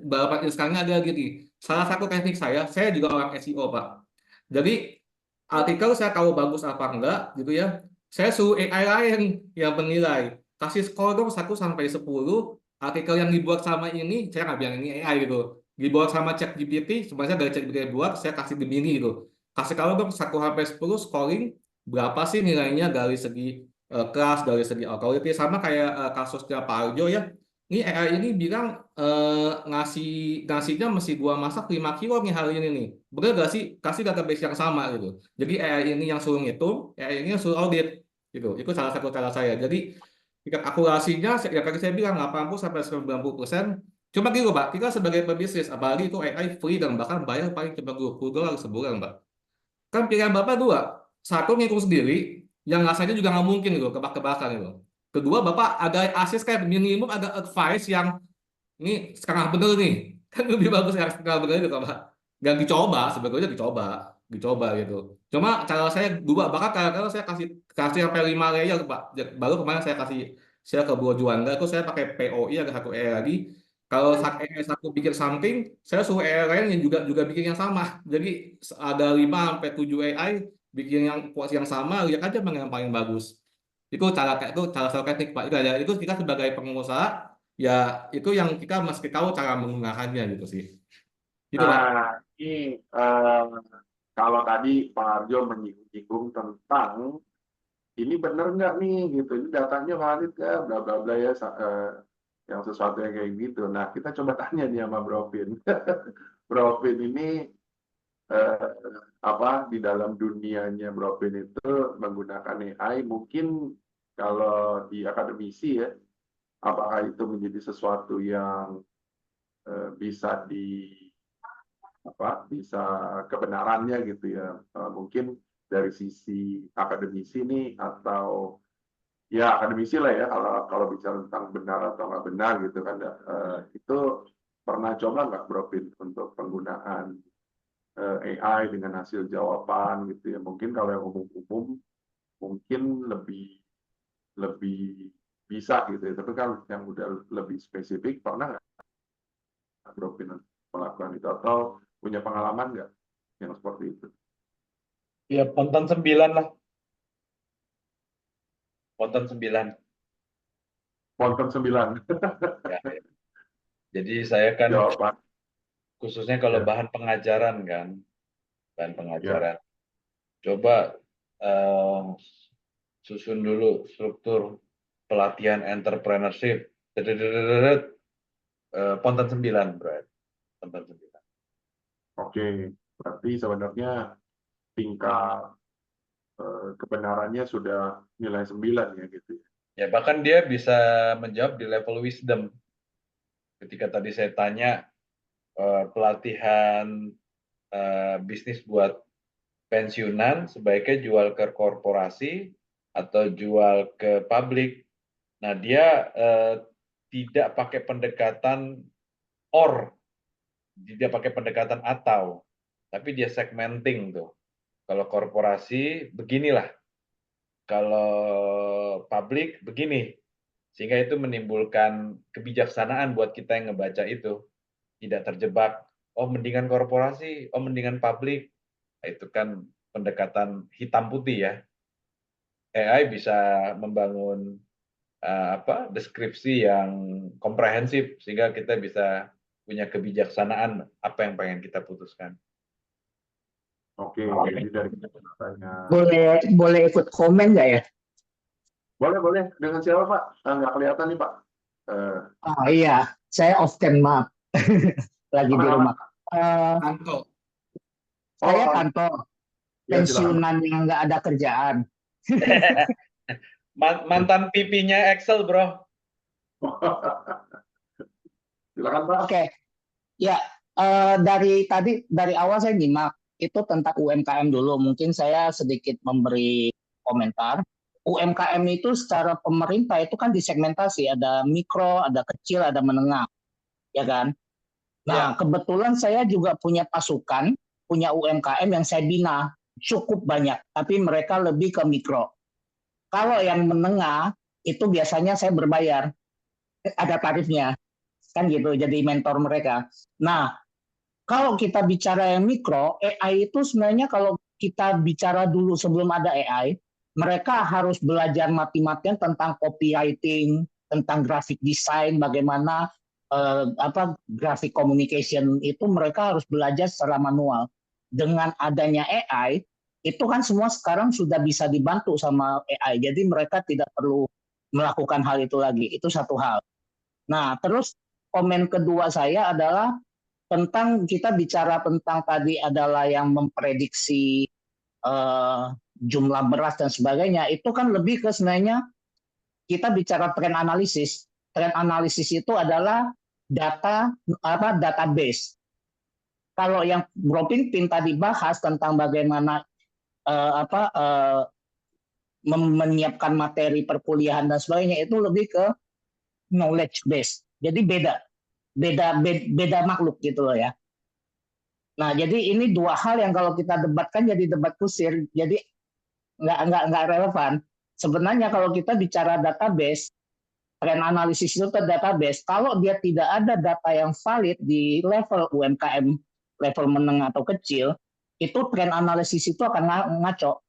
beberapa instannya ada gini. Salah satu teknik saya juga orang SEO Pak. Jadi artikel saya tahu bagus apa enggak gitu ya. Saya suruh AI lain yang menilai. Kasih skor dong 1 sampai 10. Artikel yang dibuat sama ini, saya nggak bilang ini AI gitu. Dibuat sama ChatGPT, sebenarnya dari ChatGPT buat, saya kasih Gemini gitu. Kasih tahu dong 1 sampai 10 scoring berapa sih nilainya dari segi kelas, dari segi authority, sama kayak kasusnya Pak Arjo ya. Ini AI ini bilang ngasihnya mesti gua masak 5 kilo nih hari ini nih. Bener gak sih? Kasih database yang sama gitu. Jadi AI ini yang suruh ngitung, AI ini yang suruh audit gitu. Itu salah satu cara saya. Jadi tingkat akurasinya ya tadi saya bilang 80 sampai 90%. Cuma gitu Pak, kita sebagai pebisnis, apalagi itu AI free dan bahkan bayar paling cuma $20 sebulan Pak. Kan pilihan Bapak dua. Satu ngitung sendiri, yang rasanya juga nggak mungkin gitu, kebak-kebakan gitu. Kedua, Bapak ada akses kayak minimum ada advice yang ini setengah bener nih. Kan lebih bagus yang setengah bener gitu Pak. Nggak dicoba, sebetulnya dicoba gitu. Cuma cara saya dua, bahkan kadang-kadang saya kasih sampai 5 layer Pak. Baru kemarin saya ke Bro Juanda itu saya pakai POI ada satu lagi. Kalau satu bikin something, saya suruh AI lain yang juga bikin yang sama. Jadi ada 5 sampai 7 AI bikin yang yang sama, lihat aja mana yang paling bagus. Itu cara saya teknik Pak. Itu kita sebagai pengusaha ya itu yang kita mesti tahu cara menggunakannya gitu sih. Gitu Pak. Nah, ini kalau tadi Pak Arjo menyinggung tentang ini benar nggak nih gitu, ini datanya valid nggak, bla bla bla ya, yang sesuatu yang kayak gitu. Nah, kita coba tanya nih sama Bro Vin. Bro Vin ini di dalam dunianya Bro Vin itu menggunakan AI, mungkin kalau di akademisi ya, apakah itu menjadi sesuatu yang bisa bisa kebenarannya gitu ya, mungkin dari sisi akademisi ini, atau ya akademisi lah ya, kalau bicara tentang benar atau nggak benar gitu kan, itu pernah coba nggak Bro Vin untuk penggunaan AI dengan hasil jawaban gitu ya? Mungkin kalau yang umum-umum mungkin lebih lebih bisa gitu ya, tapi kan yang udah lebih spesifik, pernah nggak Bro Vin melakukan itu, atau punya pengalaman nggak yang seperti itu? Ya, Ponton 9 lah. Ponton 9. Ponton 9. Ya, ya. Jadi saya kan Jawaban. khususnya kalau Ya. bahan pengajaran kan, bahan Ya. pengajaran. Coba susun dulu struktur pelatihan entrepreneurship. Ponton 9, bro. Ponton 9. Oke, berarti sebenarnya tingkat kebenarannya sudah nilai 9 ya gitu. Ya, bahkan dia bisa menjawab di level wisdom. Ketika tadi saya tanya pelatihan bisnis buat pensiunan sebaiknya jual ke korporasi atau jual ke publik. Nah, dia tidak pakai pendekatan tidak pakai pendekatan atau, tapi dia segmenting tuh. Kalau korporasi beginilah, kalau publik begini, sehingga itu menimbulkan kebijaksanaan buat kita yang ngebaca itu, tidak terjebak. Oh, mendingan korporasi, oh mendingan publik. Nah, itu kan pendekatan hitam putih ya. AI bisa membangun deskripsi yang komprehensif sehingga kita bisa punya kebijaksanaan apa yang pengen kita putuskan. Oke, jadi dari katanya. Boleh ikut komen nggak ya? Boleh. Dengan siapa Pak? Nggak kelihatan nih Pak. Oh iya, saya off cam, maaf. Lagi di rumah. Kanto. Saya kantor Ya, silakan. pensiunan yang nggak ada kerjaan. Mantan pipinya Excel, bro. Silakan Pak. Oke, ya dari awal saya nyimak itu tentang UMKM dulu. Mungkin saya sedikit memberi komentar. UMKM itu secara pemerintah itu kan disegmentasi, ada mikro, ada kecil, ada menengah, ya kan? Nah, kebetulan saya juga punya pasukan, punya UMKM yang saya bina cukup banyak, tapi mereka lebih ke mikro. Kalau yang menengah itu biasanya saya berbayar, ada tarifnya, kan gitu, jadi mentor mereka. Nah, kalau kita bicara yang mikro, AI itu sebenarnya kalau kita bicara dulu sebelum ada AI, mereka harus belajar mati-matian tentang copywriting, tentang graphic design, bagaimana graphic communication itu mereka harus belajar secara manual. Dengan adanya AI, itu kan semua sekarang sudah bisa dibantu sama AI, jadi mereka tidak perlu melakukan hal itu lagi. Itu satu hal. Nah, terus komen kedua saya adalah tentang kita bicara tentang tadi adalah yang memprediksi jumlah beras dan sebagainya, itu kan lebih ke sebenarnya kita bicara tren analisis. Tren analisis itu adalah database. Kalau yang Bro Pinpin tadi bahas tentang bagaimana menyiapkan materi perkuliahan dan sebagainya, itu lebih ke knowledge base. Jadi beda makhluk gitu loh ya. Nah, jadi ini dua hal yang kalau kita debatkan jadi debat kusir, jadi nggak relevan. Sebenarnya kalau kita bicara database, tren analisis itu ke database, kalau dia tidak ada data yang valid di level UMKM, level menengah atau kecil, itu tren analisis itu akan ngaco.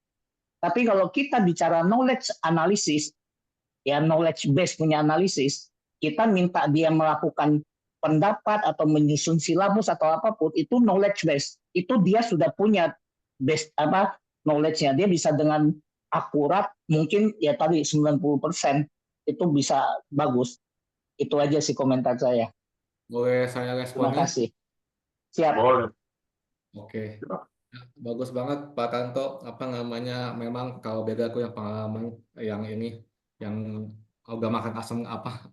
Tapi kalau kita bicara knowledge analysis, ya knowledge base punya analisis, kita minta dia melakukan pendapat atau menyusun silabus atau apapun, itu knowledge base. Itu dia sudah punya base knowledge-nya. Dia bisa dengan akurat, mungkin ya tadi 90% itu bisa bagus. Itu aja sih komentar saya. Boleh saya Terima responnya? kasih. Siap. Boleh. Oke. Bagus banget Pak Tanto. Apa namanya? Memang kalau beda aku yang pengalaman yang ini, yang udah makan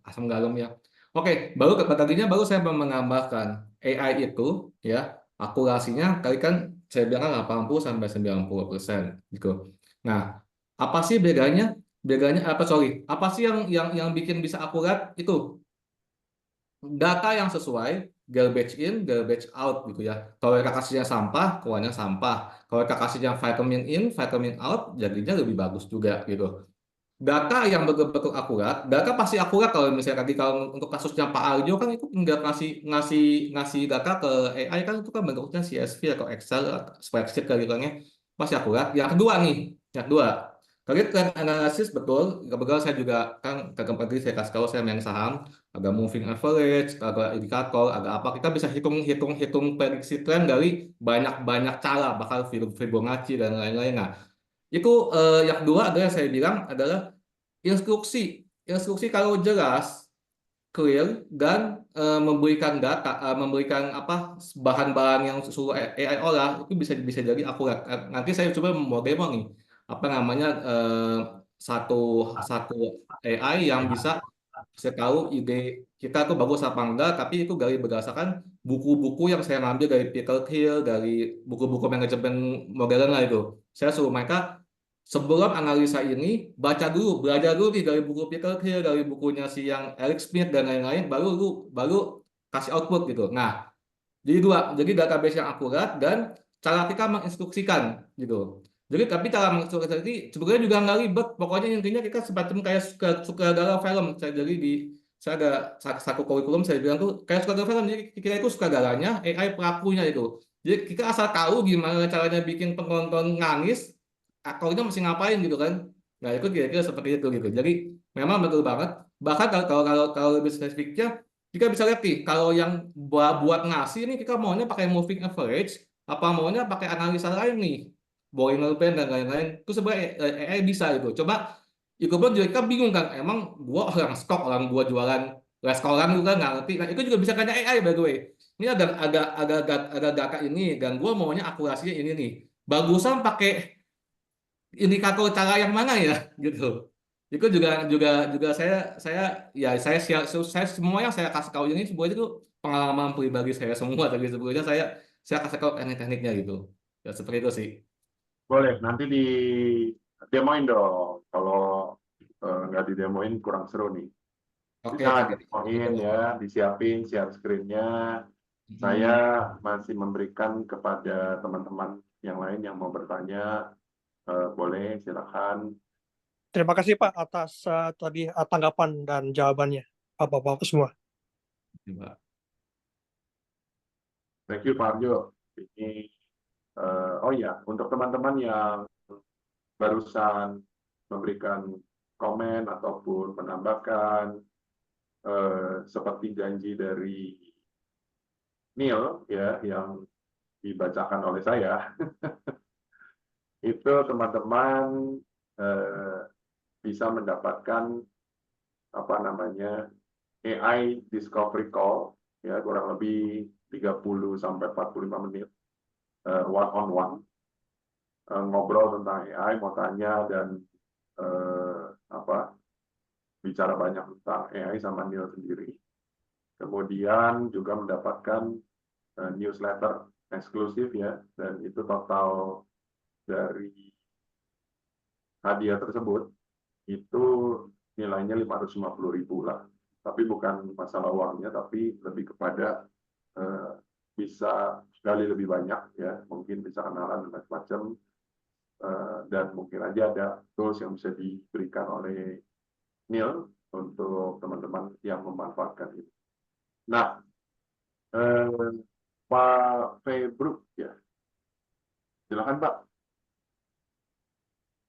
asam garam ya. Oke, tadinya baru saya menambahkan AI itu ya akurasinya kali kan saya bilang 80-90% gitu. Nah, apa sih bedanya? Apa sih yang bikin bisa akurat itu? Data yang sesuai, garbage in, garbage out gitu ya. Kalau kasihnya sampah, keluarnya sampah. Kalau kasihnya vitamin in, vitamin out, jadinya lebih bagus juga gitu. Data yang betul-betul akurat, data pasti akurat kalau misalnya tadi kalau untuk kasusnya Pak Arjo kan itu nggak ngasih data ke AI kan itu kan bentuknya CSV atau Excel, spreadsheet kali pasti akurat. Yang kedua, tadi trend analysis betul. Kebetulan saya juga kan ke tadi saya kasih tahu saya main saham, ada moving average, ada indikator, ada apa. Kita bisa hitung prediksi tren dari banyak cara, bakal Fibonacci dan lain-lain. Nah, itu yang kedua adalah saya bilang adalah instruksi kalau jelas, clear dan memberikan data, memberikan bahan-bahan yang suruh AI olah itu bisa jadi akurat. Nanti saya coba mau demo nih apa namanya satu AI yang bisa tahu ide kita tuh bagus apa enggak, tapi itu berdasarkan buku-buku yang saya ngambil dari Peter Thiel, dari buku-buku manajemen modern lah itu. Saya suruh mereka sebelum analisa ini belajar dulu nih dari buku Peter Thiel, dari bukunya si yang Eric Schmidt dan lain-lain, baru kasih output gitu. Nah, jadi database yang akurat dan cara kita menginstruksikan gitu. Jadi tapi cara menginstruksikan ini sebenarnya juga nggak ribet. Pokoknya intinya kita semacam kayak sutradara film. Saya ada satu kurikulum saya bilang tuh kayak sutradara film. Jadi kita itu sutradaranya, AI pelakunya itu. Jadi kita asal tahu gimana caranya bikin penonton nangis, aktornya mesti ngapain gitu kan. Nah itu kira-kira seperti itu gitu. Jadi memang betul banget. Bahkan kalau lebih spesifiknya, kita bisa lihat nih, kalau yang buat ngasih nih kita maunya pakai moving average, apa maunya pakai analisa lain nih, Bollinger Band dan lain-lain. Itu sebenarnya AI bisa itu. Coba itu pun juga kita bingung kan, emang gua orang gua jualan restoran juga nggak ngerti. Nah itu juga bisa karena AI by the way. Ini ada data ini dan gua maunya akurasinya ini nih. Bagusan pakai indikator cara yang mana ya gitu. Itu juga saya semua yang saya kasih tahu ini semuanya itu pengalaman pribadi saya semua, tapi sebelumnya saya kasih tahu teknik-tekniknya gitu. Ya seperti itu sih. Boleh, nanti di demoin dong. Kalau nggak didemoin kurang seru nih. Oke, Bisa jadi didemoin ya, disiapin share screen-nya. Saya masih memberikan kepada teman-teman yang lain yang mau bertanya, boleh silakan. Terima kasih Pak atas tadi tanggapan dan jawabannya, Bapak-Bapak semua. Pak. Thank you Pak Arjo. Ini, oh ya, untuk teman-teman yang barusan memberikan komen ataupun menambahkan, seperti janji dari Neil ya yang dibacakan oleh saya, itu teman-teman bisa mendapatkan apa namanya AI Discovery Call ya kurang lebih 30 sampai 45 menit one on one ngobrol tentang AI, mau tanya dan bicara banyak tentang AI sama Neil sendiri. Kemudian juga mendapatkan newsletter eksklusif ya, dan itu total dari hadiah tersebut itu nilainya 550.000 lah. Tapi bukan masalah uangnya, tapi lebih kepada bisa sekali lebih banyak ya, mungkin bisa kenalan dan macam-macam, dan mungkin aja ada tools yang bisa diberikan oleh Neil untuk teman-teman yang memanfaatkan itu. Nah, Pak Februk ya, silakan Pak.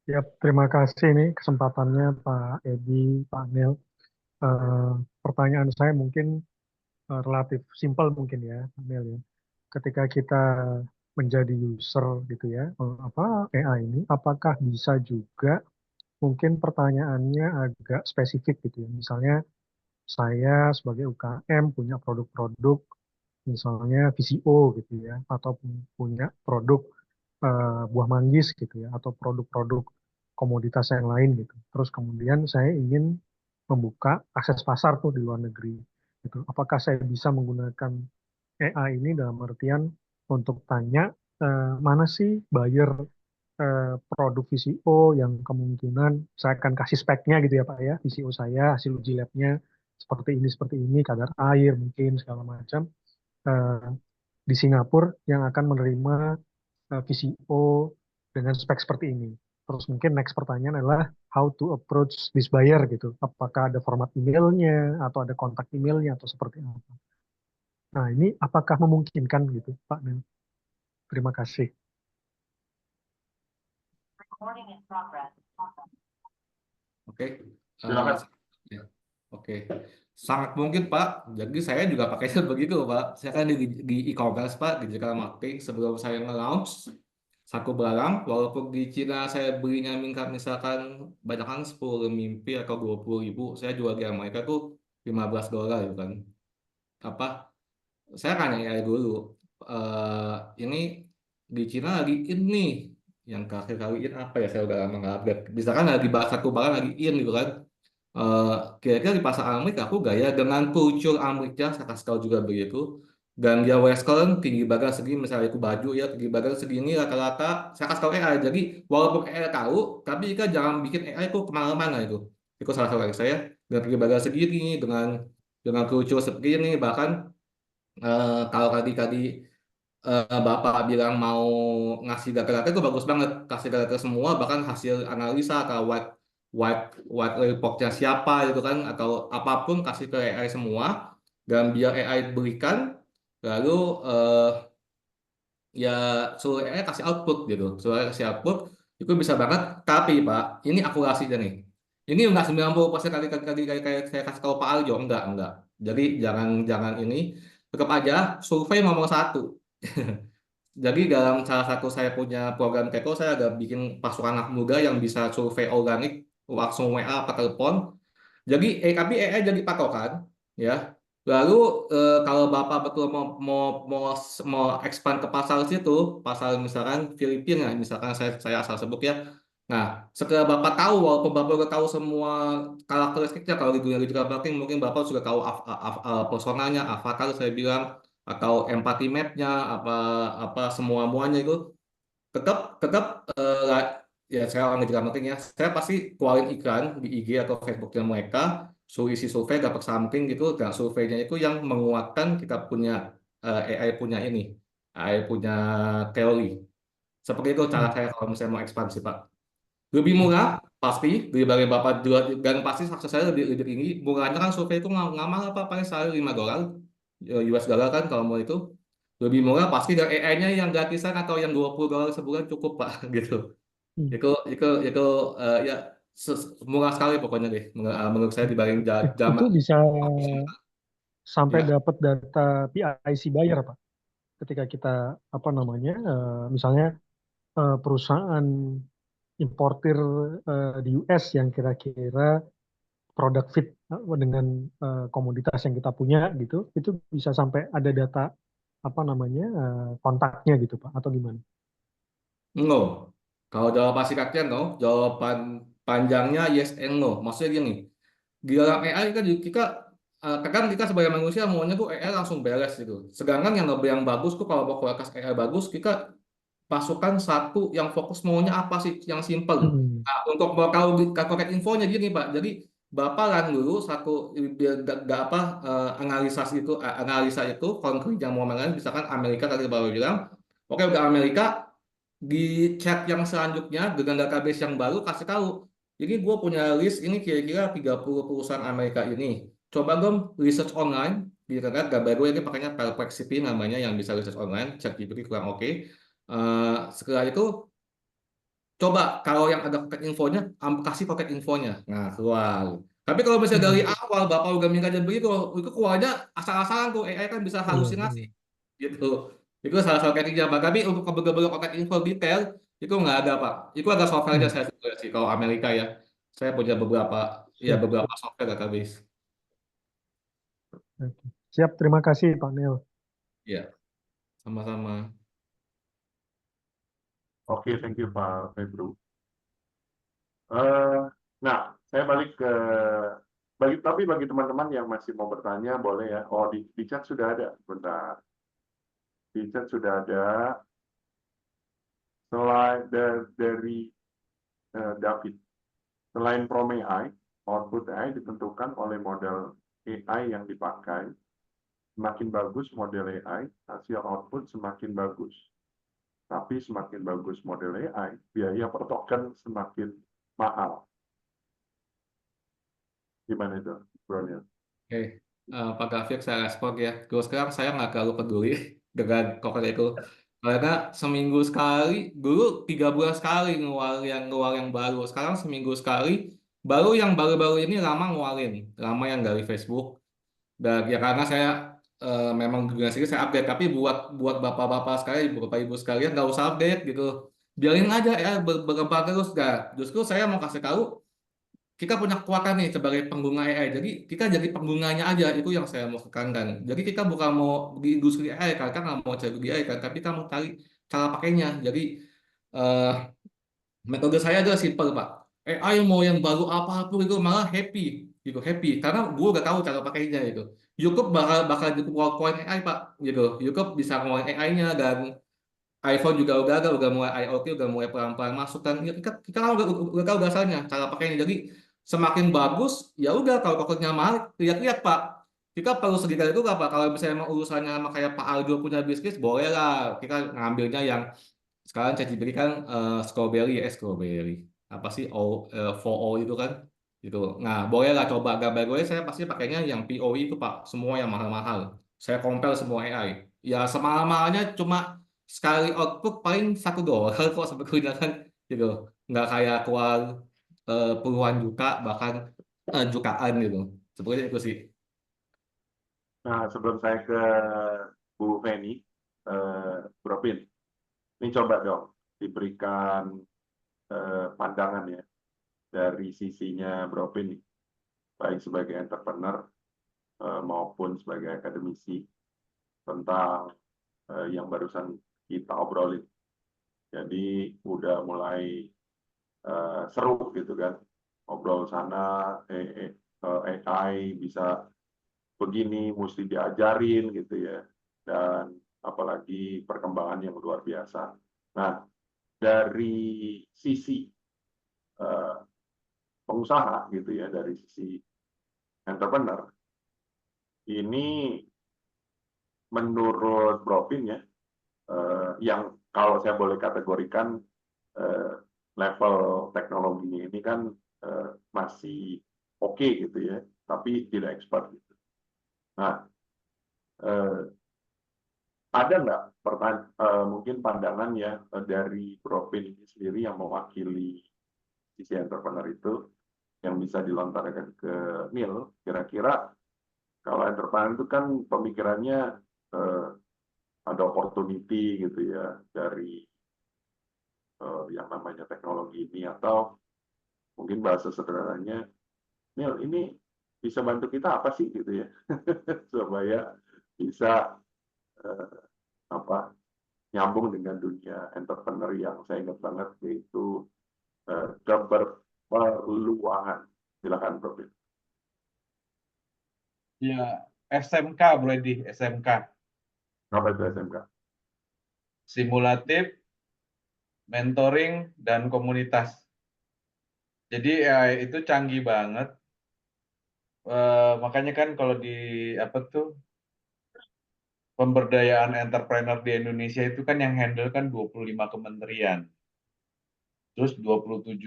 Ya, terima kasih nih kesempatannya Pak Edi, Pak Nel. Pertanyaan saya mungkin relatif simpel mungkin ya, Pak Nel ya. Ketika kita menjadi user gitu ya, AI ini, apakah bisa juga mungkin pertanyaannya agak spesifik gitu ya. Misalnya saya sebagai UKM punya produk-produk misalnya VCO gitu ya, atau punya produk buah manggis gitu ya, atau produk-produk komoditas yang lain gitu. Terus kemudian saya ingin membuka akses pasar tuh di luar negeri. Gitu. Apakah saya bisa menggunakan AI ini dalam artian untuk tanya mana sih buyer produk VCO yang kemungkinan saya akan kasih speknya gitu ya Pak ya, VCO saya, hasil uji labnya seperti ini, kadar air mungkin segala macam di Singapura yang akan menerima VCO dengan spek seperti ini. Terus mungkin next pertanyaan adalah how to approach this buyer gitu. Apakah ada format emailnya atau ada kontak emailnya atau seperti apa. Nah ini apakah memungkinkan gitu Pak Nel? Terima kasih. Oke, Silakan. ya. Oke, sangat mungkin Pak. Jadi saya juga pakainya begitu Pak. Saya kan di e-commerce Pak, di digital marketing sebelum saya nge-launch satu barang, walaupun di Cina saya belinya misalkan banyak kan 10 mimpi atau 20.000, saya jual di Amerika tuh $15 gitu kan. Apa? Saya tanya ya dulu, ini di Cina lagi ini yang terakhir kali in apa ya, saya udah lama nggak update. Misalkan lagi bahas satu barang lagi in gitu kan. Kira-kira di pasar Amerika aku gaya dengan kultur Amerika, saya kasih tahu juga begitu. Dan dia western tinggi badan segini, misalnya itu baju ya tinggi badan segini rata-rata, saya kasih tahu AI. Jadi walaupun AI tahu, tapi kita jangan bikin AI itu kemana-mana itu. Itu salah satu dari saya. Dengan tinggi badan segini, dengan kultur seperti ini, bahkan kalau tadi Bapak bilang mau ngasih data-data itu bagus banget, kasih data semua, bahkan hasil analisa atau white reportnya siapa gitu kan, atau apapun kasih ke AI semua, dan biar AI berikan, lalu ya suruh AI kasih output gitu, suruh AI kasih output, itu bisa banget. Tapi Pak, ini akurasinya nih. Ini enggak 90% kali kayak saya kasih tahu Pak Arjo, enggak. Jadi jangan jangan ini, tetap aja survei nomor satu. Jadi dalam salah satu saya punya program Teko, saya ada bikin pasukan anak muda yang bisa survei organik langsung WA atau telepon. Jadi tapi AI jadi patokan, ya. Lalu kalau Bapak betul mau expand ke pasar situ, pasar misalkan Filipina, misalkan saya asal sebut ya. Nah, setelah Bapak tahu, walaupun Bapak udah tahu semua karakteristiknya, kalau di dunia digital marketing mungkin Bapak sudah tahu personanya, avatar saya bilang, atau empathy map-nya, apa apa semua-muanya itu tetap tetap ya saya orang digital marketing ya, saya pasti keluarin iklan di IG atau Facebooknya mereka, suruh isi survei dapat something gitu, dan surveinya itu yang menguatkan kita punya AI punya ini, AI punya teori. Seperti itu cara saya kalau misalnya mau ekspansi, Pak. Lebih murah, pasti, dibanding Bapak jual, dan pasti sukses saya lebih tinggi. Murahnya kan survei itu ngamal apa, paling sekali $5, US dollar kan kalau mau itu. Lebih murah pasti dan AI-nya yang gratisan atau yang $20 sebulan cukup, Pak, gitu. Hmm. Itu ya murah sekali pokoknya deh menurut saya dibanding zaman Itu bisa sampai ya. dapat data PIC buyer, Pak. Ketika kita apa namanya, misalnya perusahaan importir di US yang kira-kira produk fit dengan komoditas yang kita punya gitu, itu bisa sampai ada data apa namanya kontaknya gitu, Pak, atau gimana? No. Kalau jawaban singkatnya no, jawaban panjangnya yes and no. Maksudnya gini, di dalam AI kan kita kadang kita sebagai manusia maunya tuh AI langsung beres gitu. Sedangkan yang bagus tuh kalau mau kualitas AI bagus, kita pasukan satu yang fokus maunya apa sih yang simple. Hmm. Nah, untuk mau tahu korek infonya gini Pak. Jadi Bapak run dulu satu biar gak apa analisa itu konkret yang mau main misalkan Amerika tadi baru bilang, oke udah Amerika di chat yang selanjutnya dengan database yang baru kasih tahu. Jadi gue punya list ini kira-kira 30 perusahaan Amerika ini. Coba dong research online di internet, gambar gue ini pakainya Perplexity namanya yang bisa research online, ChatGPT kurang oke. Setelah itu coba kalau yang ada paket infonya, kasih paket infonya. Nah, keluar. Tapi kalau misalnya dari Hmm. awal Bapak udah minta jadi begitu, itu keluarnya asal-asalan tuh AI kan bisa Iya, halusinasi iya. gitu. Itu salah satu tekniknya, Pak. Tapi untuk beberapa paket info detail itu nggak ada, Pak. Itu ada softwarenya Hmm. saya suka sih kalau Amerika ya. Saya punya beberapa ya Siap. beberapa software database. Oke. Siap, terima kasih Pak Nel. Ya, sama-sama. Oke, thank you Pak Febru. Eh, nah, saya balik ke bagi teman-teman yang masih mau bertanya boleh ya. Oh, di chat sudah ada. Bentar. Di chat sudah ada. Selain dari David, selain From AI, output AI ditentukan oleh model AI yang dipakai. Semakin bagus model AI, hasil output semakin bagus. Tapi semakin bagus model AI, biaya per token semakin mahal. Gimana itu, Bro Neil? Oke, Pak Gafik saya respon ya. Terus sekarang saya nggak terlalu peduli dengan koktel itu. Karena seminggu sekali, dulu 3 bulan sekali ngeluar yang baru. Sekarang seminggu sekali, baru yang baru-baru ini lama ngeluarin. Lama yang dari Facebook. Dan ya karena saya memang dunia sendiri saya update. Tapi buat buat bapak-bapak sekalian, bapak ibu sekalian nggak usah update gitu. Biarin aja ya berkembang terus. Nah, justru saya mau kasih tahu kita punya kekuatan nih sebagai pengguna AI. Jadi kita jadi penggunanya aja itu yang saya mau tekankan. Jadi kita bukan mau di industri AI kan, kita nggak mau cari di AI kan, tapi kita mau cari cara pakainya. Jadi eh, metode saya adalah simple Pak. AI mau yang baru apapun itu malah happy gitu happy karena gue udah tahu cara pakainya itu. YouTube bakal bakal keluarin AI Pak gitu. YouTube bisa ngeluarin AI-nya dan iPhone juga udah ada, udah mulai IoT, udah mulai pelan-pelan masuk kan. Ya, kita kan udah tahu dasarnya cara pakainya. Jadi semakin bagus, ya udah kalau pokoknya mahal, lihat-lihat Pak. Kita perlu sedikit itu nggak Pak? Kalau misalnya emang urusannya sama kayak Pak Aldo punya bisnis, boleh lah. Kita ngambilnya yang sekarang ChatGPT kan Strawberry. Apa sih 4O itu kan? Gitu. Nah, boleh lah coba gambar gue saya pasti pakainya yang POE itu Pak, semua yang mahal-mahal. Saya compare semua AI. Ya semahal-mahalnya cuma sekali output paling $1 kok sebetulnya kan gitu. Nggak kayak keluar puluhan juta bahkan jutaan gitu. Seperti itu sih. Nah, sebelum saya ke Bu Feni, Bro Pin, ini coba dong diberikan pandangan ya dari sisinya Bro Pin, baik sebagai entrepreneur maupun sebagai akademisi tentang yang barusan kita obrolin. Jadi udah mulai seru gitu kan, ngobrol sana, AI bisa begini, mesti diajarin gitu ya, dan apalagi perkembangan yang luar biasa. Nah, dari sisi eh, pengusaha gitu ya, dari sisi entrepreneur, ini menurut Profin ya, yang kalau saya boleh kategorikan level teknologinya ini kan masih oke gitu ya, tapi tidak expert gitu. Nah, ada nggak mungkin pandangan ya dari Profin ini sendiri yang mewakili sisi entrepreneur itu yang bisa dilontarkan ke Neil, kira-kira kalau entrepreneur itu kan pemikirannya ada opportunity gitu ya dari yang namanya teknologi ini, atau mungkin bahasa sederhananya, Neil ini bisa bantu kita apa sih gitu ya supaya bisa nyambung dengan dunia entrepreneur yang saya ingat banget, yaitu keberpeluangan. Silakan Prof. Ya, SMK Bro Edi, SMK. Apa itu SMK? Simulatif, mentoring, dan komunitas. Jadi ya, itu canggih banget. Makanya kan kalau di pemberdayaan entrepreneur di Indonesia itu kan yang handle kan 25 kementerian. Terus 27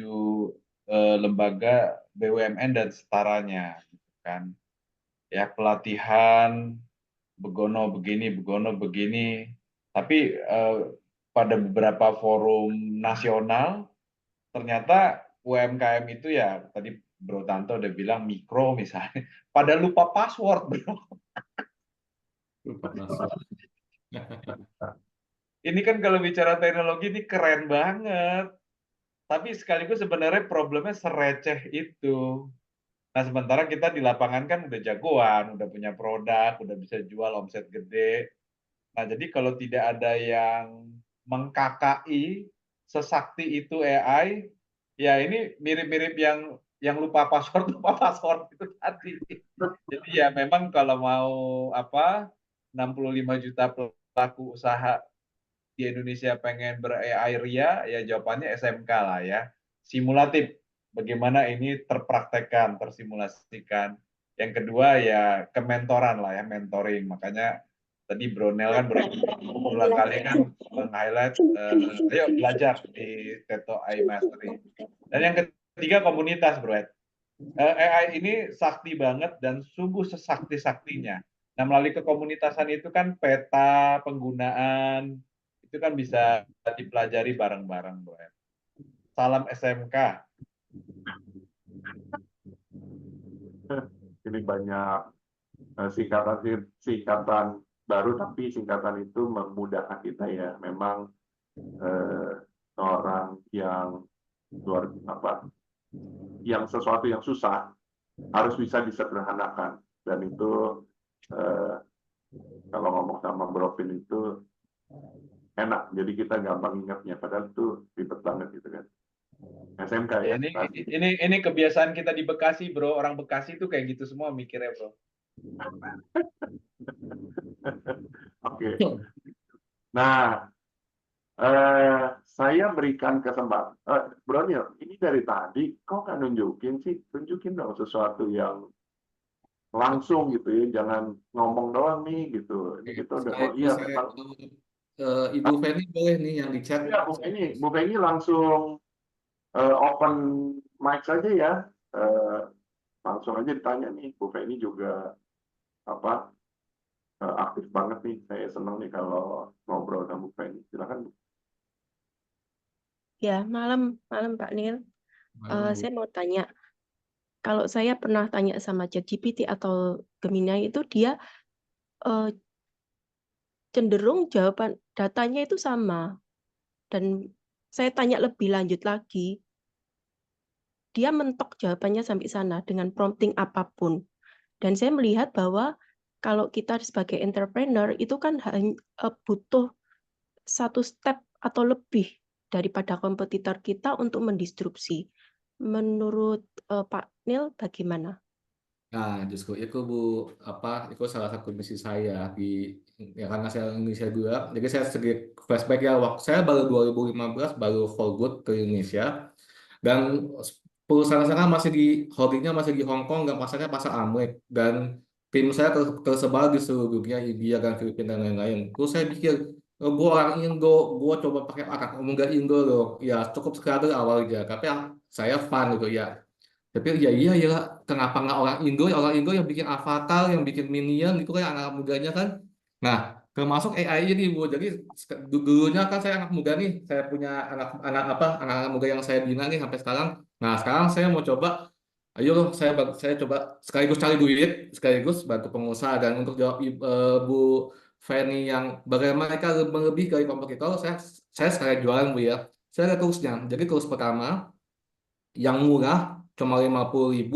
lembaga BUMN dan setaranya gitu kan. Ya, pelatihan begono begini. Tapi pada beberapa forum nasional ternyata UMKM itu ya tadi Bro Tanto udah bilang mikro misalnya, pada lupa password bro. Ini kan kalau bicara teknologi ini keren banget, tapi sekaligus sebenarnya problemnya sereceh itu. Nah sementara kita di lapangan kan udah jagoan, udah punya produk, udah bisa jual omset gede. Nah jadi kalau tidak ada yang mengkakai sesakti itu AI, ya ini mirip-mirip yang lupa password itu tadi. Jadi ya memang kalau mau 65 juta pelaku usaha di Indonesia pengen ber-AI RIA, ya jawabannya SMK lah ya. Simulatif, bagaimana ini terpraktekkan, tersimulasikan. Yang kedua ya kementoran lah ya, mentoring. Makanya tadi Bronel kan berulang kali kan meng-highlight, ayo belajar di Teto AI Mastery. Dan yang ketiga komunitas, bro. AI ini sakti banget dan sungguh sesakti-saktinya. Nah, melalui kekomunitasan itu kan peta penggunaan itu kan bisa dipelajari bareng-bareng, bro. Salam SMK. Ini banyak singkatan baru, tapi singkatan itu memudahkan kita ya. Memang orang yang yang sesuatu yang susah harus bisa disederhanakan, dan itu kalau ngomong sama Bropin itu enak, jadi kita gampang ingatnya, padahal itu ribet banget gitu kan. SMK ya. Ini kebiasaan kita di Bekasi, bro. Orang Bekasi itu kayak gitu semua mikirnya, bro. Oke. Nah, saya berikan kesempatan. Bro Neil, ini dari tadi kok nggak nunjukin sih? Tunjukin dong sesuatu yang langsung gitu ya, jangan ngomong doang nih gitu. Ini kita udah, oh iya memang. Ibu Feni boleh nih yang di chat. Ya, Bu Feni langsung open mic saja ya. Langsung aja ditanya nih. Bu Feni juga aktif banget nih. Saya senang nih kalau ngobrol sama Bu Feni. Silakan Bu. Ya, malam Pak Nil. Saya mau tanya, kalau saya pernah tanya sama ChatGPT atau Gemini itu dia cenderung jawaban datanya itu sama. Dan saya tanya lebih lanjut lagi, dia mentok jawabannya sampai sana dengan prompting apapun. Dan saya melihat bahwa kalau kita sebagai entrepreneur itu kan butuh satu step atau lebih daripada kompetitor kita untuk mendisrupsi. Menurut Pak Nil bagaimana? Nah, justru itu Bu, itu salah satu misi saya ya karena saya Indonesia juga. Jadi saya sedikit flashback ya, waktu saya baru 2015 baru for good ke Indonesia. Dan perusahaan saya masih holdingnya masih di Hong Kong, dan pasarnya pasar Amerika. Dan tim saya tersebar di seluruh dunia, India dan Filipina dan lain-lain. Terus saya pikir, gue orang Indo, gue coba pakai akar omega Indo loh. Ya cukup sekali awalnya, tapi saya fun gitu ya. Tapi ya iya ya, kenapa nggak orang Indo yang bikin avatar, yang bikin minion itu kan anak mudanya kan. Nah, termasuk AI ini Bu. Jadi dulunya kan saya anak muda nih, saya punya anak muda yang saya bina nih sampai sekarang. Nah, sekarang saya mau coba, ayo saya coba sekaligus cari duit, sekaligus bantu pengusaha. Dan untuk jawab Bu Feni yang bagaimana mereka lebih dari kompetitor, saya sekalian jualan Bu ya. Saya ada kursnya. Jadi kurs pertama yang murah cuma 50.000,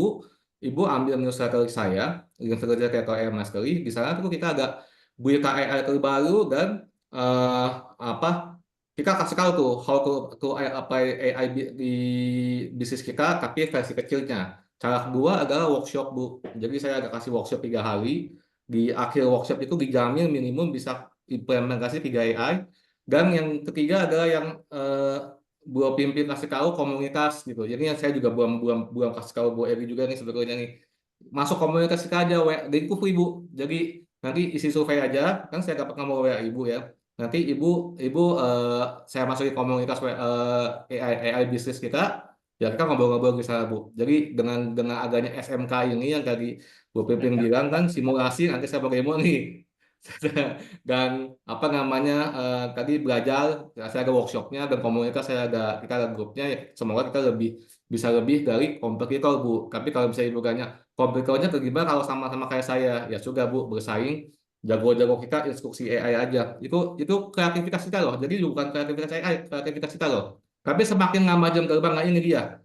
ibu ambil newsletter saya, newsletter TTM Mastery. Di sana tuh kita ada berita AI terbaru dan eh, apa kita kasih tahu tuh how to apply AI di bisnis kita, tapi versi kecilnya. Cara kedua adalah workshop Bu. Jadi saya ada kasih workshop 3 hari. Di akhir workshop itu dijamin minimum bisa implementasi 3 AI. Dan yang ketiga adalah yang buat pimpin kasih tahu komunitas gitu. Jadi yang saya juga buang kasih tahu Bu Eri juga nih sebetulnya nih. Masuk komunitas kita aja, di Kufri Bu. Jadi nanti isi survei aja, kan saya dapat nomor WA Ibu ya. Nanti Ibu saya masukin komunitas AI bisnis kita. Ya kita ngobrol-ngobrol di sana Bu. Jadi dengan adanya SMK ini yang tadi Bu Pimpin bilang kan simulasi, nanti saya pakai demo nih. Dan apa namanya tadi belajar, saya ada workshopnya dan komunitas, kita ada grupnya ya. Semoga kita bisa lebih dari kompetitor Bu. Tapi kalau bisa Ibu tanya kompetitornya gimana, kalau sama-sama kayak saya ya sudah Bu, bersaing, jago-jago kita instruksi AI aja. Itu kreativitas kita loh. Jadi bukan kreativitas AI, kreativitas kita loh. Tapi semakin nambah jam terbang, nah ini dia.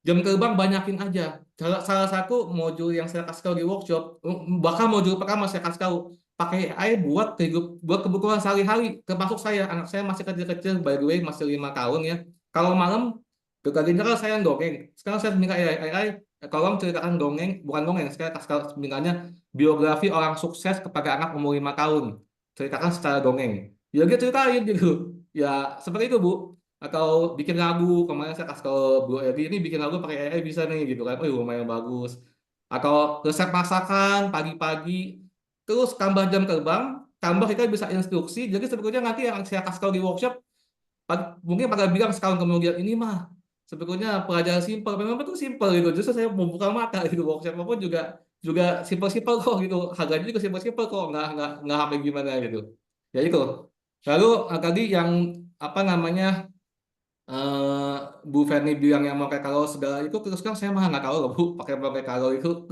Jam terbang banyakin aja. Salah satu modul yang saya kasih tahu di workshop, bahkan modul pertama saya kasih tahu pakai AI buat kebutuhan sehari-hari. Termasuk saya, anak saya masih kecil-kecil, by the way masih 5 tahun ya. Kalau malam, tadinya kan saya dongeng. Sekarang saya minta AI, tolong ceritakan dongeng, bukan dongeng. Saya kasih tahu mintanya biografi orang sukses kepada anak umur 5 tahun. Ceritakan secara dongeng. Ya dia ceritain gitu. Ya seperti itu Bu. Atau bikin lagu, kemarin saya kasih ke Bu Edi, ini bikin lagu pakai AI bisa nih gitu kan. Oh lumayan bagus. Atau resep masakan pagi-pagi, terus tambah jam terbang, tambah kita bisa instruksi. Jadi sebetulnya nanti yang saya kasih tahu di workshop, mungkin pada bilang setahun kemudian, ini mah sebetulnya pelajaran simpel, memang betul simpel gitu. Justru saya membuka mata gitu, workshop apapun juga juga simpel-simpel kok gitu. Harganya juga simpel-simpel kok, nggak sampai gimana gitu. Ya itu. Lalu tadi yang apa namanya, eh Bu Ferni bilang yang pakai kalau segala itu, terus kan saya mah nggak tahu loh Bu, pakai kalau itu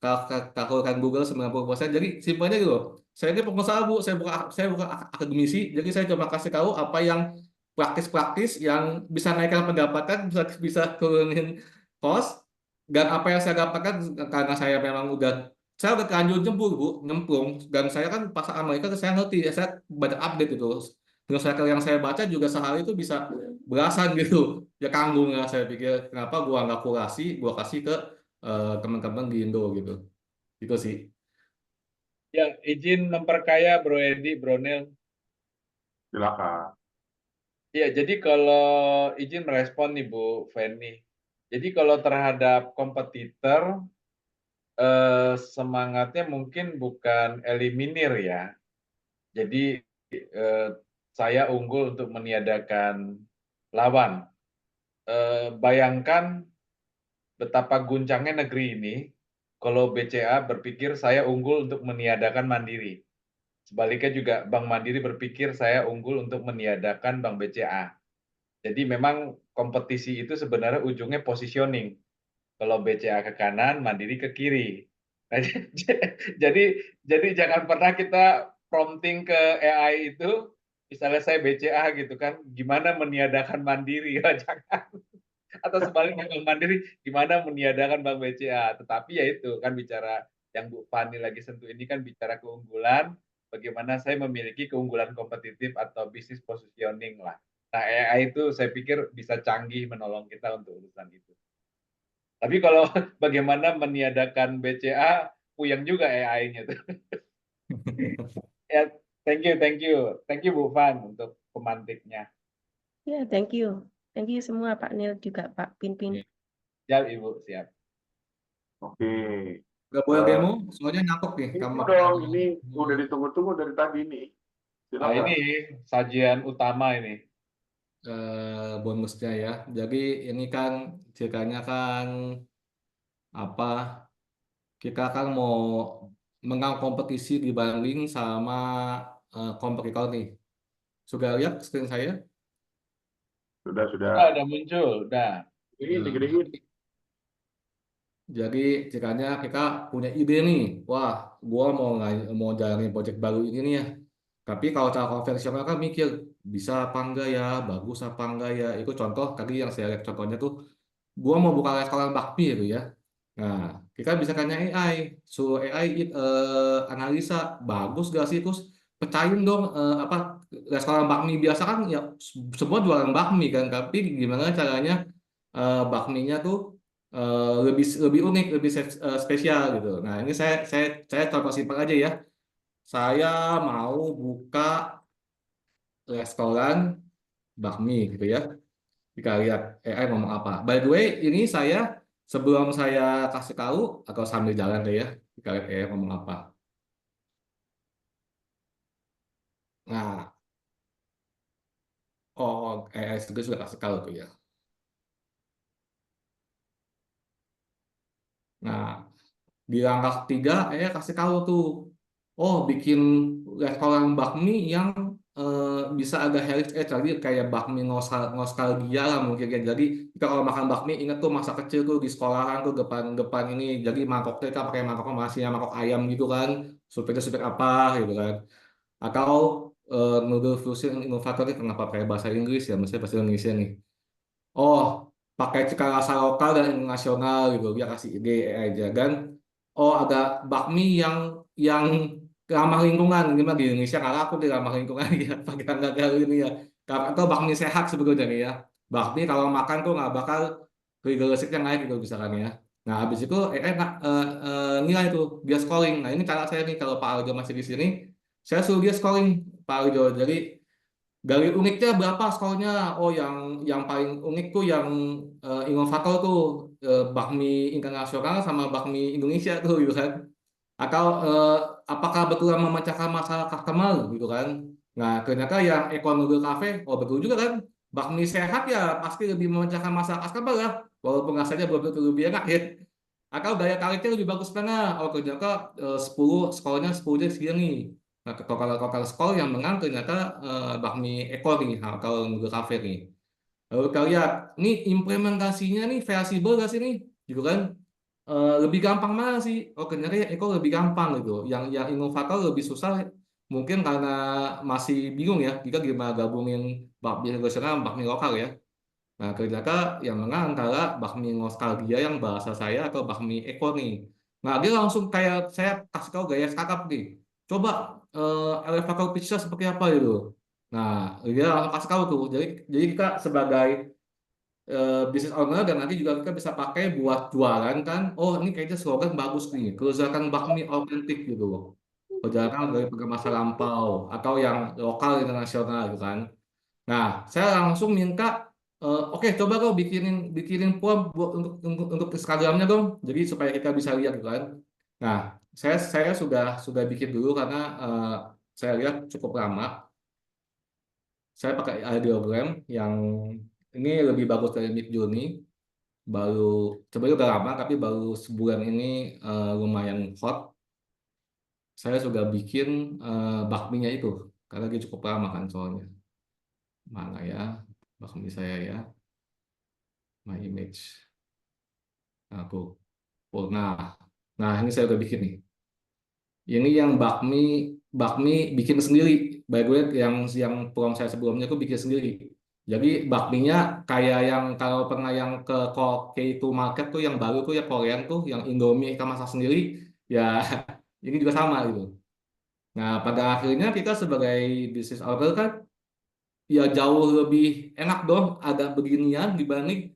kalau kan Google 90%. Jadi simpelnya gitu loh. Saya ini pengusaha Bu, saya bukan akademisi, jadi saya cuma kasih tahu apa yang praktis-praktis yang bisa naikkan pendapatan, bisa turunin cost. Dan apa yang saya dapatkan karena saya udah terlanjur nyemplung, dan saya kan pasar Amerika saya ngerti, saya banyak update itu. Newsletter yang saya baca juga sehari itu bisa belasan gitu. Ya kanggung ya, saya pikir kenapa gua nggak kurasi, gua kasih ke teman-teman di Indo gitu. Itu sih. Ya, izin memperkaya Bro Edi, Bro Nel. Silakan. Ya, jadi kalau izin merespon nih Bu Feni. Jadi kalau terhadap kompetitor, semangatnya mungkin bukan eliminir ya. Jadi saya unggul untuk meniadakan lawan. Bayangkan betapa guncangnya negeri ini kalau BCA berpikir saya unggul untuk meniadakan Mandiri. Sebaliknya juga Bank Mandiri berpikir saya unggul untuk meniadakan Bank BCA. Jadi memang kompetisi itu sebenarnya ujungnya positioning. Kalau BCA ke kanan, Mandiri ke kiri. Nah, jadi jangan pernah kita prompting ke AI itu, misalnya saya BCA gitu kan, gimana meniadakan Mandiri, ya jangan. Atau sebaliknya Bank Mandiri gimana meniadakan Bank BCA. Tetapi ya itu kan bicara yang Bu Fani lagi sentuh ini kan bicara keunggulan, bagaimana saya memiliki keunggulan kompetitif atau bisnis positioning lah. Nah, AI itu saya pikir bisa canggih menolong kita untuk urusan itu. Tapi kalau bagaimana meniadakan BCA, puyeng juga AI-nya tuh. Ya, thank you Bu Fan untuk pemantiknya. Ya, thank you. Thank you semua Pak Nil juga Pak Pinpin. Siap Ibu, siap. Oke. Nggak boleh demo, soalnya nangkep nih. Ini Kamu dong, ini udah ditunggu-tunggu dari tadi nih. Nah, Silakan. ini sajian utama ini. bonusnya ya. Jadi ini kan ceritanya kan apa? Kita kan mau menang kompetisi dibanding sama kompetitor nih. Sudah lihat screen saya? Sudah. Udah muncul, udah. Ini Nah, digedein. jadi ceritanya kita punya ide nih. Wah, gua mau jalanin project baru ini nih ya. Tapi kalau cara konvensional kan mikir bisa apa enggak ya, bagus apa enggak ya. Itu contoh tadi yang saya lihat contohnya tuh, gua mau buka restoran bakmi gitu ya. Nah, kita bisa tanya AI, suruh AI analisa bagus gak sih, terus pecahin dong apa restoran bakmi biasa kan ya semua jualan bakmi kan, tapi gimana caranya bakminya tuh lebih lebih unik, lebih spesial gitu. Nah, ini saya contoh simpel aja ya. Saya mau buka restoran bakmi gitu ya. Kita lihat AI ngomong apa. By the way, ini saya sebelum saya kasih tahu atau sambil jalan deh ya, kita lihat AI ngomong apa. Nah, AI juga sudah kasih tahu tuh ya. Nah, di langkah ketiga, kasih tahu tuh, oh bikin restoran bakmi yang bisa ada heritage tadi kayak bakmi nostalgia lah mungkin ya. Jadi kita kalau makan bakmi ingat tuh masa kecil tuh di sekolahan tuh depan ini. Jadi mangkoknya kita pakai mangkok masih mangkok ayam gitu kan, supir apa gitu kan. Atau noodle fusion inovator ini kenapa pakai bahasa Inggris ya, mesti bahasa Indonesia nih. Oh, pakai cita rasa lokal dan nasional gitu, dia kasih ide aja kan. Oh, ada bakmi yang ramah lingkungan, gimana di Indonesia nggak laku di ramah lingkungan ya, pakai nggak gagal ini ya. Atau bakmi sehat sebetulnya nih ya. Bakmi kalau makan tuh nggak bakal triglyceridnya naik gitu misalkan ya. Nah, habis itu nilai tuh dia scoring. Nah, ini cara saya nih kalau Pak Aljo masih di sini, saya suruh dia scoring Pak Aljo. Jadi dari uniknya berapa skornya? Oh, yang paling unik tuh yang inovator tuh bakmi internasional sama bakmi Indonesia tuh gitu kan. Atau apakah betul yang memecahkan masalah customer gitu kan. Nah, ternyata yang Eko Nugel Cafe, oh betul juga kan. Bakmi sehat ya pasti lebih memecahkan masalah customer lah. Walaupun rasanya belum tentu lebih enak ya. Atau daya tariknya lebih bagus mana? Oh ternyata 10 skornya 10 dia segini. Nah, total skor yang menang ternyata bakmi ekor nih, kalau Google Cafe nih. Lalu kita lihat, nih implementasinya nih fleksibel gak sih nih, gitu kan? Lebih gampang mana sih? Oh ternyata ya ekor lebih gampang gitu. Yang inovator lebih susah, mungkin karena masih bingung ya, kita gimana gabungin bakmi nasional sama bakmi lokal ya. Nah, ternyata yang menang antara bakmi nostalgia yang bahasa saya atau bakmi Eko nih. Nah, dia langsung kayak saya kasih tahu gaya startup nih. Coba elevator pitch seperti apa itu. Nah, dia langsung kasih tahu tuh. Jadi kita sebagai business owner dan nanti juga kita bisa pakai buat jualan kan. Oh, ini kayaknya slogan bagus nih. Kelezatan bakmi autentik gitu loh. Perjalanan dari masa lampau atau yang lokal internasional gitu kan. Nah, saya langsung minta, oke, coba kau bikinin form untuk Instagramnya dong, jadi supaya kita bisa lihat gitu kan. Nah, saya sudah bikin dulu karena saya lihat cukup lama. Saya pakai ideogram yang ini lebih bagus dari Midjourney. Baru sebenarnya udah lama, tapi baru sebulan ini lumayan hot. Saya sudah bikin bakminya itu karena dia cukup lama kan soalnya. Mana ya bakmi saya ya, my image. Aku nah ini saya udah bikin nih, ini yang bakmi bakmi bikin sendiri, by the way yang program saya sebelumnya aku bikin sendiri. Jadi bakminya kayak yang kalau pernah yang ke K2 Market tuh yang baru tuh ya Korean tuh yang Indomie kita masak sendiri ya. Ini juga sama gitu. Nah pada akhirnya kita sebagai business owner kan ya jauh lebih enak dong ada beginian dibanding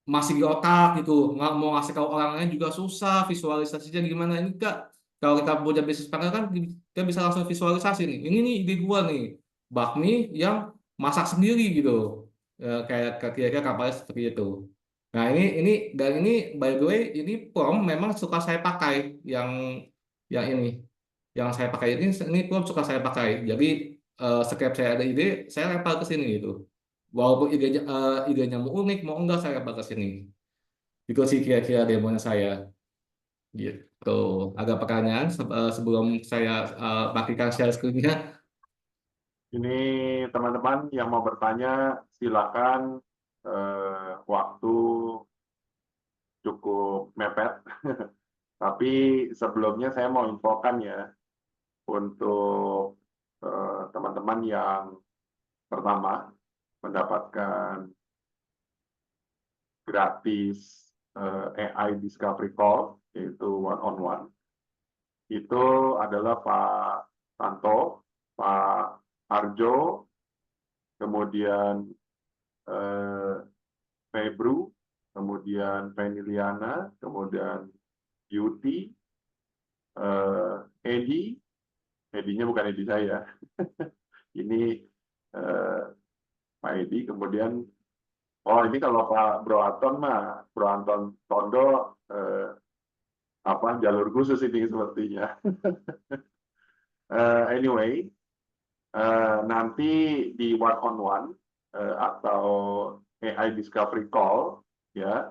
masih di otak gitu, nggak mau ngasih tahu orang lain juga susah, visualisasinya gimana. Ini kak kalau kita punya bisnis partner kan kita bisa langsung visualisasi nih, ini nih ide gua nih bakmi yang masak sendiri gitu. kayak kira-kira kapalnya seperti itu. Nah ini by the way ini prompt memang suka saya pakai yang yang saya pakai ini prompt suka saya pakai. Jadi setiap saya ada ide saya lempar ke sini gitu. Walaupun idenya mau unik mau enggak saya lempar ke sini. Itu sih kira-kira demonya saya gitu. Ada pertanyaan sebelum saya pastikan share screen-nya. Ini teman-teman yang mau bertanya, silakan. Waktu cukup mepet. Tapi sebelumnya saya mau infokan ya, untuk teman-teman yang pertama mendapatkan gratis AI Discovery Call, yaitu one-on-one. Itu adalah Pak Tanto, Pak Arjo, kemudian Febru, kemudian Peniliana, kemudian Beauty, Edi-nya bukan Edi saya, ini Pak Edi, kemudian ini kalau Pak Bro Anton mah, Bro Anton Tondo jalur khusus ini sepertinya. Anyway, nanti di one on one atau AI Discovery Call ya,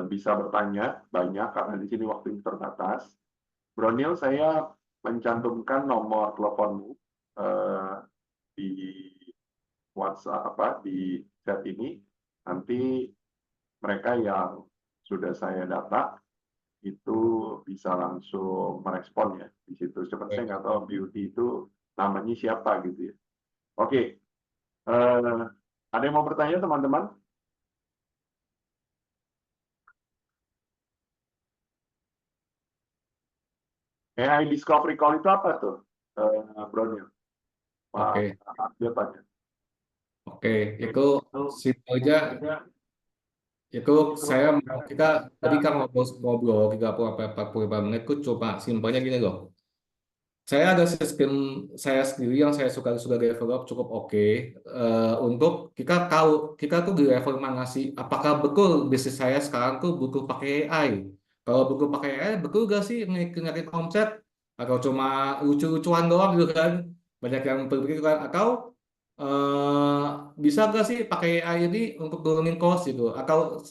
bisa bertanya banyak karena di sini waktunya terbatas. Bro Neil, saya mencantumkan nomor teleponmu di WhatsApp di chat ini. Nanti mereka yang sudah saya data itu bisa langsung merespon ya di situ. Cepat saya nggak tahu Beauty itu namanya siapa gitu ya. Oke, ada yang mau bertanya teman-teman? AI Discovery Call itu apa tuh, Bro Neil? Oke. Dia tanya. Oke, itu simpel aja. Itu kita tadi kan ngobrol 30-45 menit, itu cuma simpelnya gini loh. Saya ada sistem saya sendiri yang saya suka develop cukup oke. Untuk kita tuh di level mana sih? Apakah betul bisnis saya sekarang tuh butuh pakai AI? Kalau butuh pakai AI, betul gak sih ngikutin omset? Atau cuma lucu-lucuan doang gitu kan? Banyak yang berpikir kan? Atau eh, bisa gak sih pakai AI ini untuk turunin cost gitu? Atau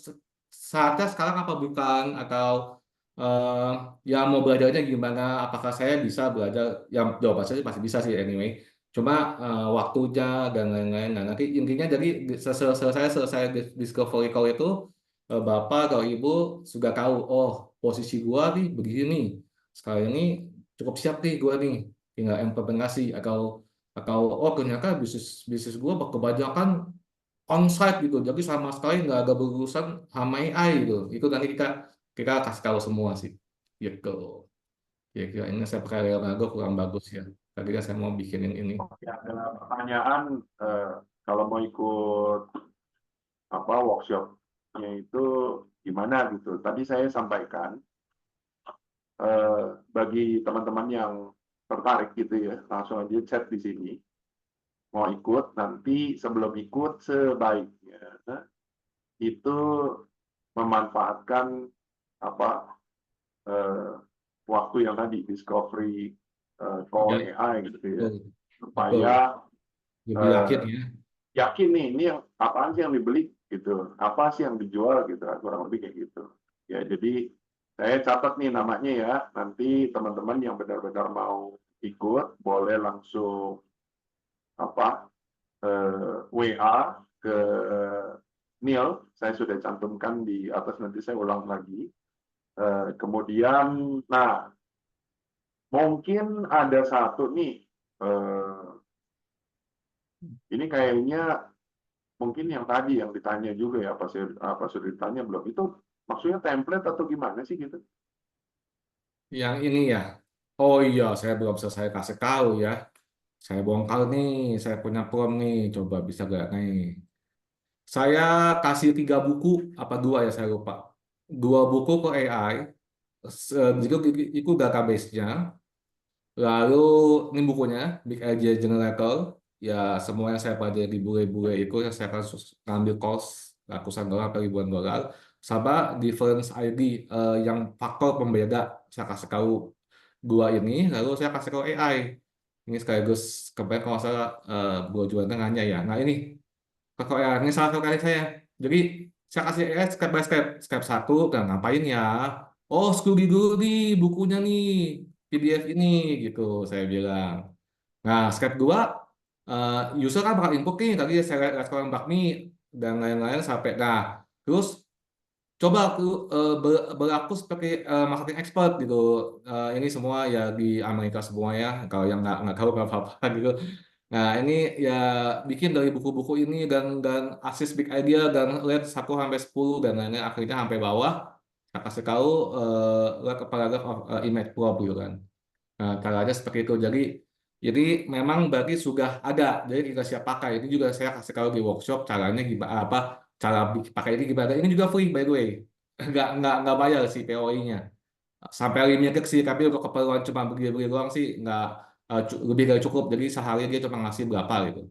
saatnya sekarang apa bukan? Atau eh, ya mau belajarnya gimana? Apakah saya bisa belajar? Yang jawaban saya pasti bisa sih anyway. Cuma waktunya dan lain-lain. Nah nanti intinya jadi selesai discovery call itu bapak atau ibu sudah tahu. Oh posisi gua nih begini. Sekarang ini cukup siap nih gua nih. Tinggal implementasi atau oh ternyata bisnis bisnis gua kebanyakan onsite gitu. Jadi sama sekali nggak ada berurusan sama AI gitu. Itu nanti kita kasih tahu semua sih. Gitu. Kira-kira ini saya pakai Leonardo kurang bagus ya. Tadi kan saya mau bikinin ini. Ada pertanyaan, kalau mau ikut workshopnya itu gimana gitu. Tadi saya sampaikan bagi teman-teman yang tertarik gitu ya, langsung aja chat di sini. Mau ikut, nanti sebelum ikut sebaiknya itu memanfaatkan waktu yang tadi discovery call AI gitu ya, supaya lebih yakin ya. Yakin nih ini yang apaan sih yang dibeli gitu, apa sih yang dijual gitu, kurang lebih kayak gitu ya. Jadi saya catat nih namanya ya, nanti teman-teman yang benar-benar mau ikut boleh langsung WA ke Neil, saya sudah cantumkan di atas, nanti saya ulang lagi. Kemudian, nah mungkin ada satu nih, ini kayaknya mungkin yang tadi yang ditanya juga ya, apa sudah ditanya belum? Itu maksudnya template atau gimana sih gitu? Yang ini ya. Oh iya, saya belum selesai kasih tahu ya. Saya bongkar nih, saya punya prompt nih. Coba bisa gak nih? Saya kasih 3 buku, apa 2 ya saya lupa. 2 buku ke AI. Itu database-nya. Lalu ini bukunya, Big Idea Generator. ya semua yang saya pelajari di bule-bule itu yang saya akan ngambil course ratusan dolar atau ribuan dolar, sama difference ID yang faktor pembeda saya kasih tahu dua ini, lalu saya kasih tahu AI. Ini sekaligus kemarin kalau saya gua jualan nanya ya. Nah ini kakak ya, ini salah satu kali saya. Jadi saya kasih step by step. Step satu, nah ngapain ya? Oh, studi dulu nih bukunya nih, PDF ini gitu saya bilang. Nah, step dua, user kan bakal input nih, tadi saya lihat sekarang bakmi dan lain-lain sampai. Nah, terus coba aku berlaku seperti marketing expert gitu. Ini semua ya di Amerika semua ya. Kalau yang nggak tahu nggak apa-apa gitu. Nah, ini ya bikin dari buku-buku ini dan assist big idea dan lihat 1 sampai 10 dan lainnya akhirnya sampai bawah. Saya kasih tahu lihat ke paragraph of image prop gitu kan. Nah, caranya seperti itu. Jadi memang berarti sudah ada. Jadi kita siap pakai. Ini juga saya kasih tahu di workshop caranya gimana apa cara pakai ini gimana. Ini juga free by the way. Nggak bayar si POI-nya. Sampai limited sih, tapi untuk keperluan cuma beli-beli doang sih nggak lebih dari cukup. Jadi sehari dia cuma ngasih berapa gitu.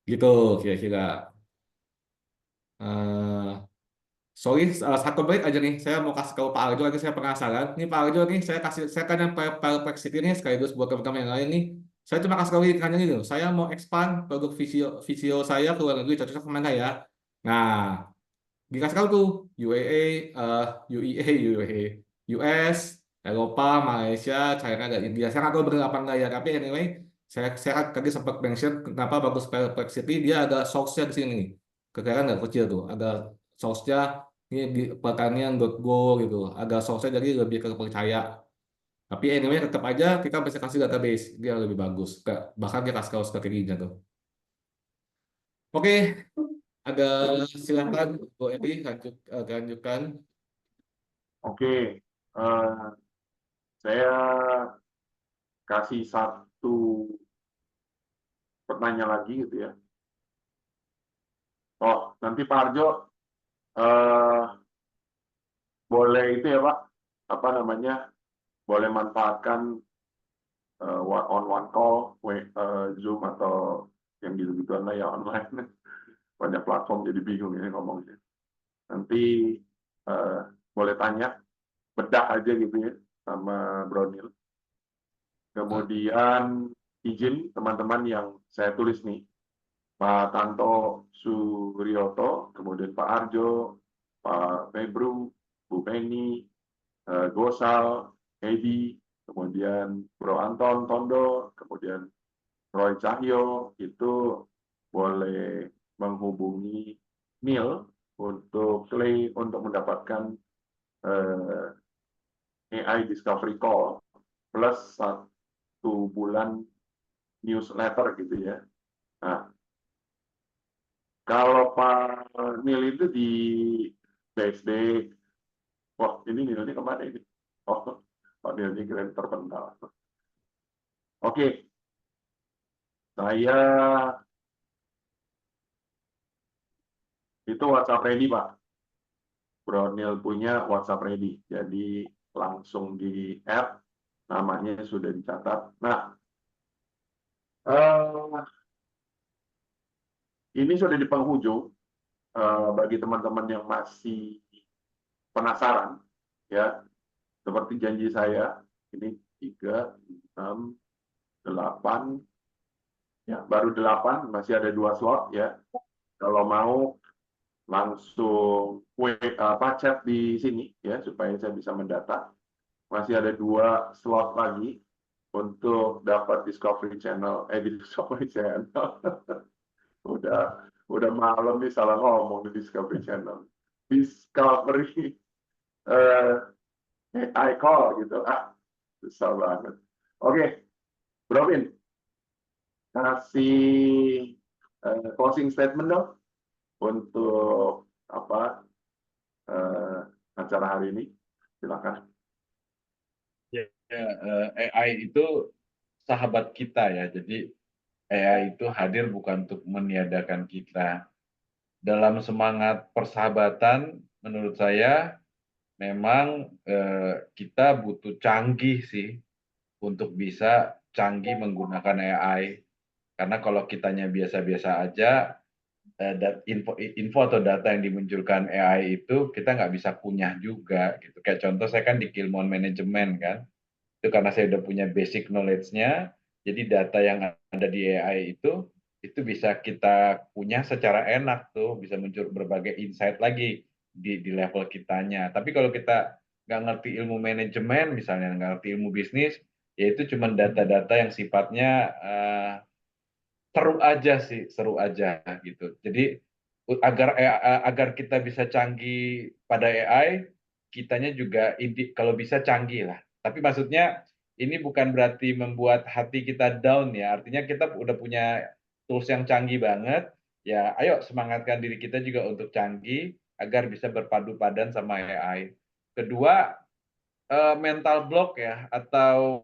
Gitu kira-kira. Eh, Sorry, satu menit aja nih. Saya mau kasih tahu Pak Arjo lagi. Saya penasaran. Nih Pak Arjo nih, saya kan yang perplexity ini sekaligus buat teman-teman yang lain nih. Saya cuma kasih tahu ikannya gitu. Saya mau expand produk visio saya ke luar negeri. Cocok sama nggak ya? Nah, dikasih tahu tuh UAE, US, Eropa, Malaysia, China, dan India. Saya nggak tahu benar apa enggak ya. Tapi anyway, saya tadi sempat mention kenapa bagus perplexity. Dia ada source-nya di sini. Kekayaan nggak kecil tuh. Ada source-nya ini di pertanian.go gitu. Ada source-nya jadi lebih terpercaya. Tapi anyway tetap aja kita bisa kasih database. Dia lebih bagus. Bahkan dia kasih tahu strateginya tuh. Oke, ada silakan Bu Edi lanjutkan. Oke, saya kasih satu pertanyaan lagi gitu ya. Oh, nanti Pak Arjo boleh itu ya Pak, apa namanya, boleh manfaatkan one call, Zoom atau yang gitu-gituan lah ya online. Banyak platform jadi bingung ini ngomongnya. Nanti boleh tanya, bedah aja gitu ya sama Bronil. Kemudian izin teman-teman yang saya tulis nih, Pak Tanto Suryoto, kemudian Pak Arjo, Pak Febru, Bu Penny, Gosal, Edi, kemudian Bro Anton Tondo, kemudian Roy Cahyo, itu boleh menghubungi Neil untuk mendapatkan AI Discovery Call plus 1 bulan newsletter gitu ya. Nah, kalau Pak Neil itu di BSD, wah ini Neilnya kemana ini? Oh, Pak Neilnya keren terpental. Oke, saya itu WhatsApp ready Pak. Bro Neil punya WhatsApp ready, jadi langsung di add, namanya sudah dicatat. Nah, ini sudah di penghujung. Bagi teman-teman yang masih penasaran, ya, seperti janji saya, ini 3, 6, 8, ya, baru 8, masih ada 2 slot, ya. Kalau mau langsung chat di sini, ya, supaya saya bisa mendata. Masih ada 2 slot lagi untuk dapat Discovery Channel, Discovery Channel. udah malam nih salah ngomong di Discovery Channel. Discovery AI call gitu. Susah banget. Oke, Brovin, kasih closing statement dong untuk apa acara hari ini. Silakan. AI itu sahabat kita ya. Jadi AI itu hadir bukan untuk meniadakan kita. Dalam semangat persahabatan, menurut saya memang kita butuh canggih sih untuk bisa canggih menggunakan AI. Karena kalau kitanya biasa-biasa aja, info atau data yang dimunculkan AI itu kita nggak bisa kunyah juga gitu. Kayak contoh saya kan di Kilmon Management kan, itu karena saya udah punya basic knowledge-nya, jadi data yang ada di AI itu bisa kita punya secara enak tuh, bisa muncul berbagai insight lagi di level kitanya. Tapi kalau kita nggak ngerti ilmu manajemen, misalnya nggak ngerti ilmu bisnis, ya itu cuma data-data yang sifatnya seru aja sih, seru aja gitu. Jadi agar kita bisa canggih pada AI, kitanya juga kalau bisa canggih lah. Tapi maksudnya ini bukan berarti membuat hati kita down ya. Artinya kita udah punya tools yang canggih banget. Ya, ayo semangatkan diri kita juga untuk canggih agar bisa berpadu padan sama AI. Kedua, mental block ya, atau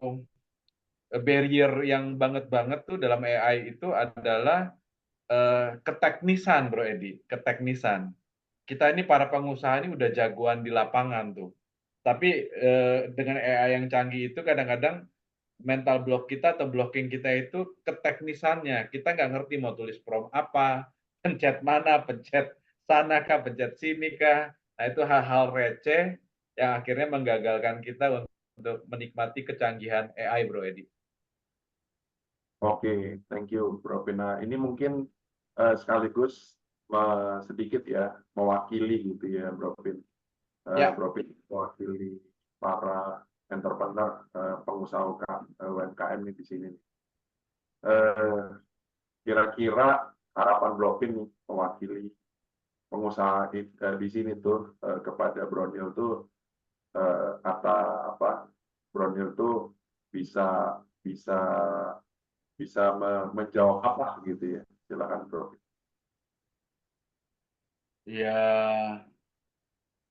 barrier yang banget tuh dalam AI itu adalah keteknisan, Bro Edi, keteknisan. Kita ini para pengusaha ini udah jagoan di lapangan tuh. Tapi dengan AI yang canggih itu kadang-kadang mental block kita atau blocking kita itu keteknisannya. Kita nggak ngerti mau tulis prompt apa, pencet mana, pencet sana kah, pencet sini kah. Nah itu hal-hal receh yang akhirnya menggagalkan kita untuk menikmati kecanggihan AI, Bro Edi. Oke, thank you, Bro Pina. Ini mungkin sekaligus sedikit ya mewakili gitu ya, Bro Pin. Ya. Bro Pin mewakili para entrepreneur, pengusaha UMKM nih di sini. Kira-kira harapan Bro Pin nih mewakili pengusaha di sini tuh kepada Bro Nil tuh kata apa? Bro Nil tuh bisa menjawab apa gitu ya, silakan Bro. Ya,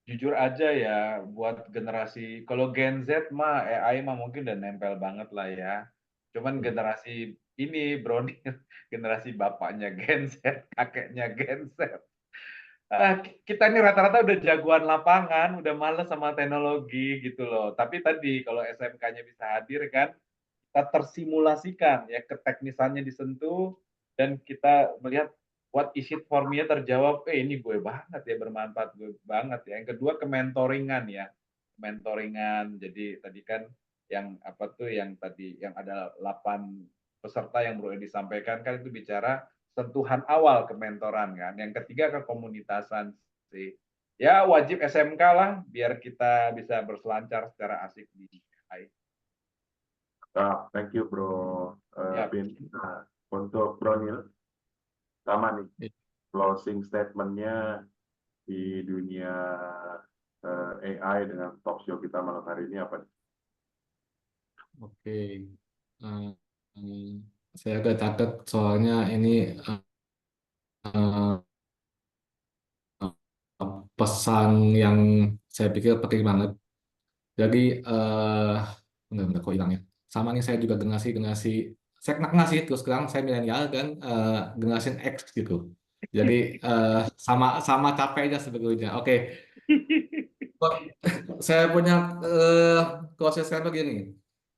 jujur aja ya, buat generasi, kalau Gen Z mah AI mah mungkin udah nempel banget lah ya. Cuman generasi ini, Bro, generasi bapaknya Gen Z, kakeknya Gen Z. Kita ini rata-rata udah jagoan lapangan, udah males sama teknologi gitu loh. Tapi tadi kalau SMK-nya bisa hadir kan, kita tersimulasikan ya, keteknisannya disentuh dan kita melihat what is it for me terjawab, ini gue banget ya, bermanfaat gue banget ya. Yang kedua kementoringan ya, mentoringan. Jadi tadi kan yang apa tuh yang tadi yang ada 8 peserta yang Bro Edi disampaikan kan itu bicara sentuhan awal kementoran kan. Yang ketiga kekomunitasan sih. Ya wajib SMK lah biar kita bisa berselancar secara asik di AI. Thank you Bro Bin. Nah, untuk Bro Nil, sama nih closing statement-nya di dunia AI dengan talk show kita malam hari ini apa nih? Oke, saya agak takut soalnya ini pesan yang saya pikir penting banget. Jadi enggak kok hilangnya. Sama nih saya juga generasi saya kena ngasih terus sekarang saya milenial kan generasi X gitu. Jadi sama capeknya sebetulnya. Oke. Saya punya proses saya begini.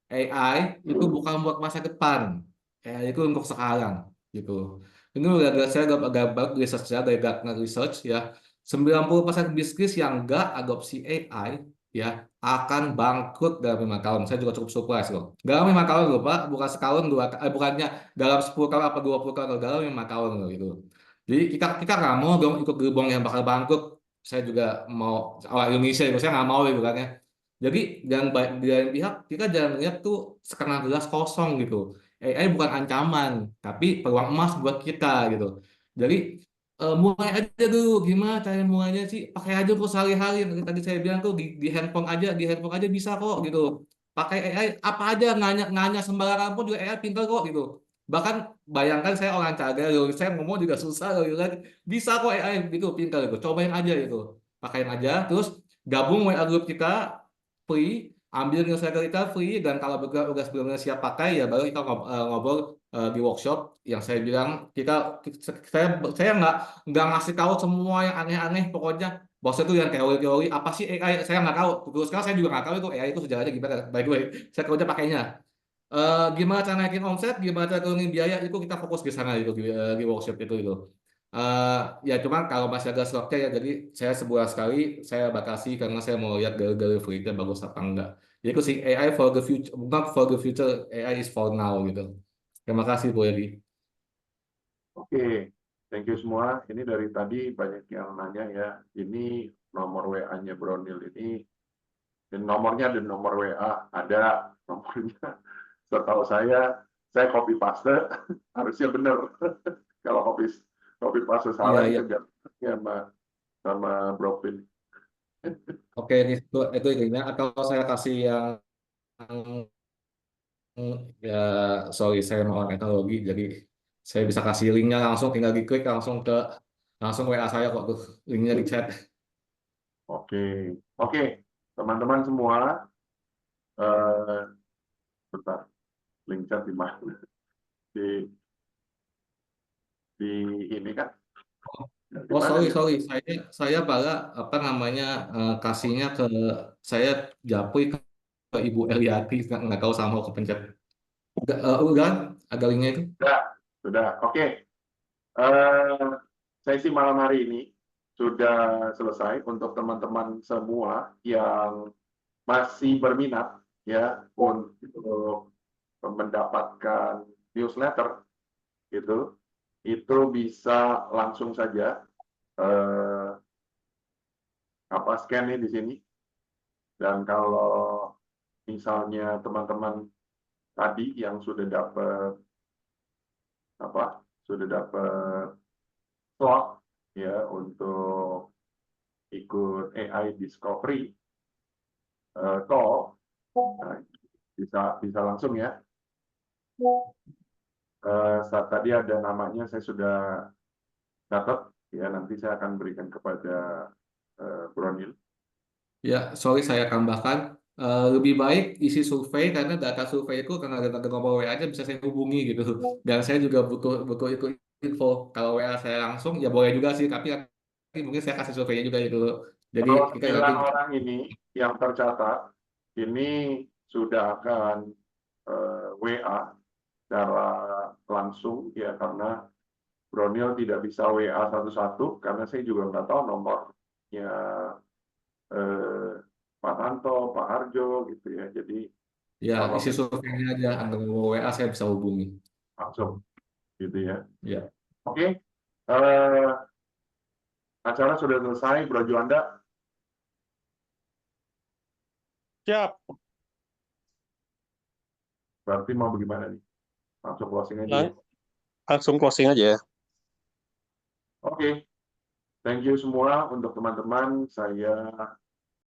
AI itu bukan buat masa depan. AI itu untuk sekarang gitu. Ini udah saya agak research ya dari Gartner Research ya. 90% bisnis yang nggak adopsi AI ya akan bangkrut dalam 5 tahun. Saya juga cukup surprise loh. Dalam 5 tahun loh Pak, bukan setahun bukannya dalam 10 tahun apa 20 tahun loh, dalam 5 tahun loh gitu. Jadi kita nggak mau dong ikut gerbong yang bakal bangkrut. Saya juga mau awal Indonesia itu saya nggak mau gitu kan ya. Jadi jangan dari pihak kita jangan lihat tuh setengah gelas kosong gitu. AI bukan ancaman, tapi peluang emas buat kita gitu. Jadi mulai aja dulu gimana cara mulainya sih, pakai aja kok sehari-hari. Tadi saya bilang tuh di handphone aja bisa kok gitu. Pakai AI apa aja nanya sembarangan pun juga AI pintar kok gitu. Bahkan bayangkan saya orang cadel, saya ngomong juga susah gitu kan. Bisa kok AI gitu pintar gitu. Cobain aja gitu. Pakain aja terus gabung WA group kita free, ambil newsletter kita free, dan kalau udah sebelumnya siap pakai ya baru kita ngobrol di workshop yang saya bilang saya nggak ngasih tahu semua yang aneh-aneh, pokoknya bosnya itu yang teori-teori apa sih AI saya nggak tahu, terus sekarang saya juga nggak tahu itu AI itu sejarahnya gimana, by the way saya kerja pakainya Gimana cara naikin omset, gimana cara turunkan biaya, itu kita fokus di sana itu di workshop itu. Ya cuman kalau masih agak slotnya ya, jadi saya sebulan sekali saya batasi karena saya mau lihat delivery-nya bagus apa enggak. Jadi itu sih AI for the future, not for the future, AI is for now gitu. Terima kasih Bu Edi. Oke, thank you semua. Ini dari tadi banyak yang nanya ya. Ini nomor WA-nya Bronil ini, dan nomornya dan nomor WA ada nomornya. Setahu saya copy paste harusnya benar. Kalau copy paste Iya, salah iya. itu sama Bropin. Oke, itu intinya. Atau saya kasih yang ya, sorry saya mau orang teknologi, jadi saya bisa kasih linknya langsung, tinggal diklik langsung WA saya kok tuh linknya di chat. Oke, oke, teman-teman semua, eh, bentar, link chat di mana? Di ini kan? Di Oh mana sorry nih? sorry, saya malah apa namanya kasihnya ke saya japui ke Ibu Eliati, nggak tahu sama kepencet. Udah ada linknya itu. Sudah. Oke. Sesi malam hari ini sudah selesai. Untuk teman-teman semua yang masih berminat ya untuk mendapatkan newsletter itu bisa langsung saja scan di sini. Dan kalau misalnya teman-teman tadi yang sudah dapat slot ya untuk ikut AI Discovery call, nah, bisa langsung ya. Saat tadi ada namanya saya sudah catat ya, nanti saya akan berikan kepada Bronil. Ya, sorry saya tambahkan lebih baik isi survei karena data survei itu karena data nomor WA aja bisa saya hubungi gitu. Dan saya juga butuh ikut info. Kalau WA saya langsung ya boleh juga sih, tapi nanti mungkin saya kasih surveinya juga gitu. Jadi Kalau kita 9 nanti orang ini yang tercatat ini sudah akan WA secara langsung ya, karena Bronil tidak bisa WA satu-satu karena saya juga nggak tahu nomornya Pak Tanto, Pak Harjo gitu ya. Jadi ya kalau isi surveinya aja antara nomor WA saya bisa hubungi. langsung gitu ya. Ya. Oke, acara sudah selesai, Bro Juanda. Siap. Berarti mau bagaimana nih? Langsung closing aja ya. Langsung closing aja ya. Oke, thank you semua untuk teman-teman. Saya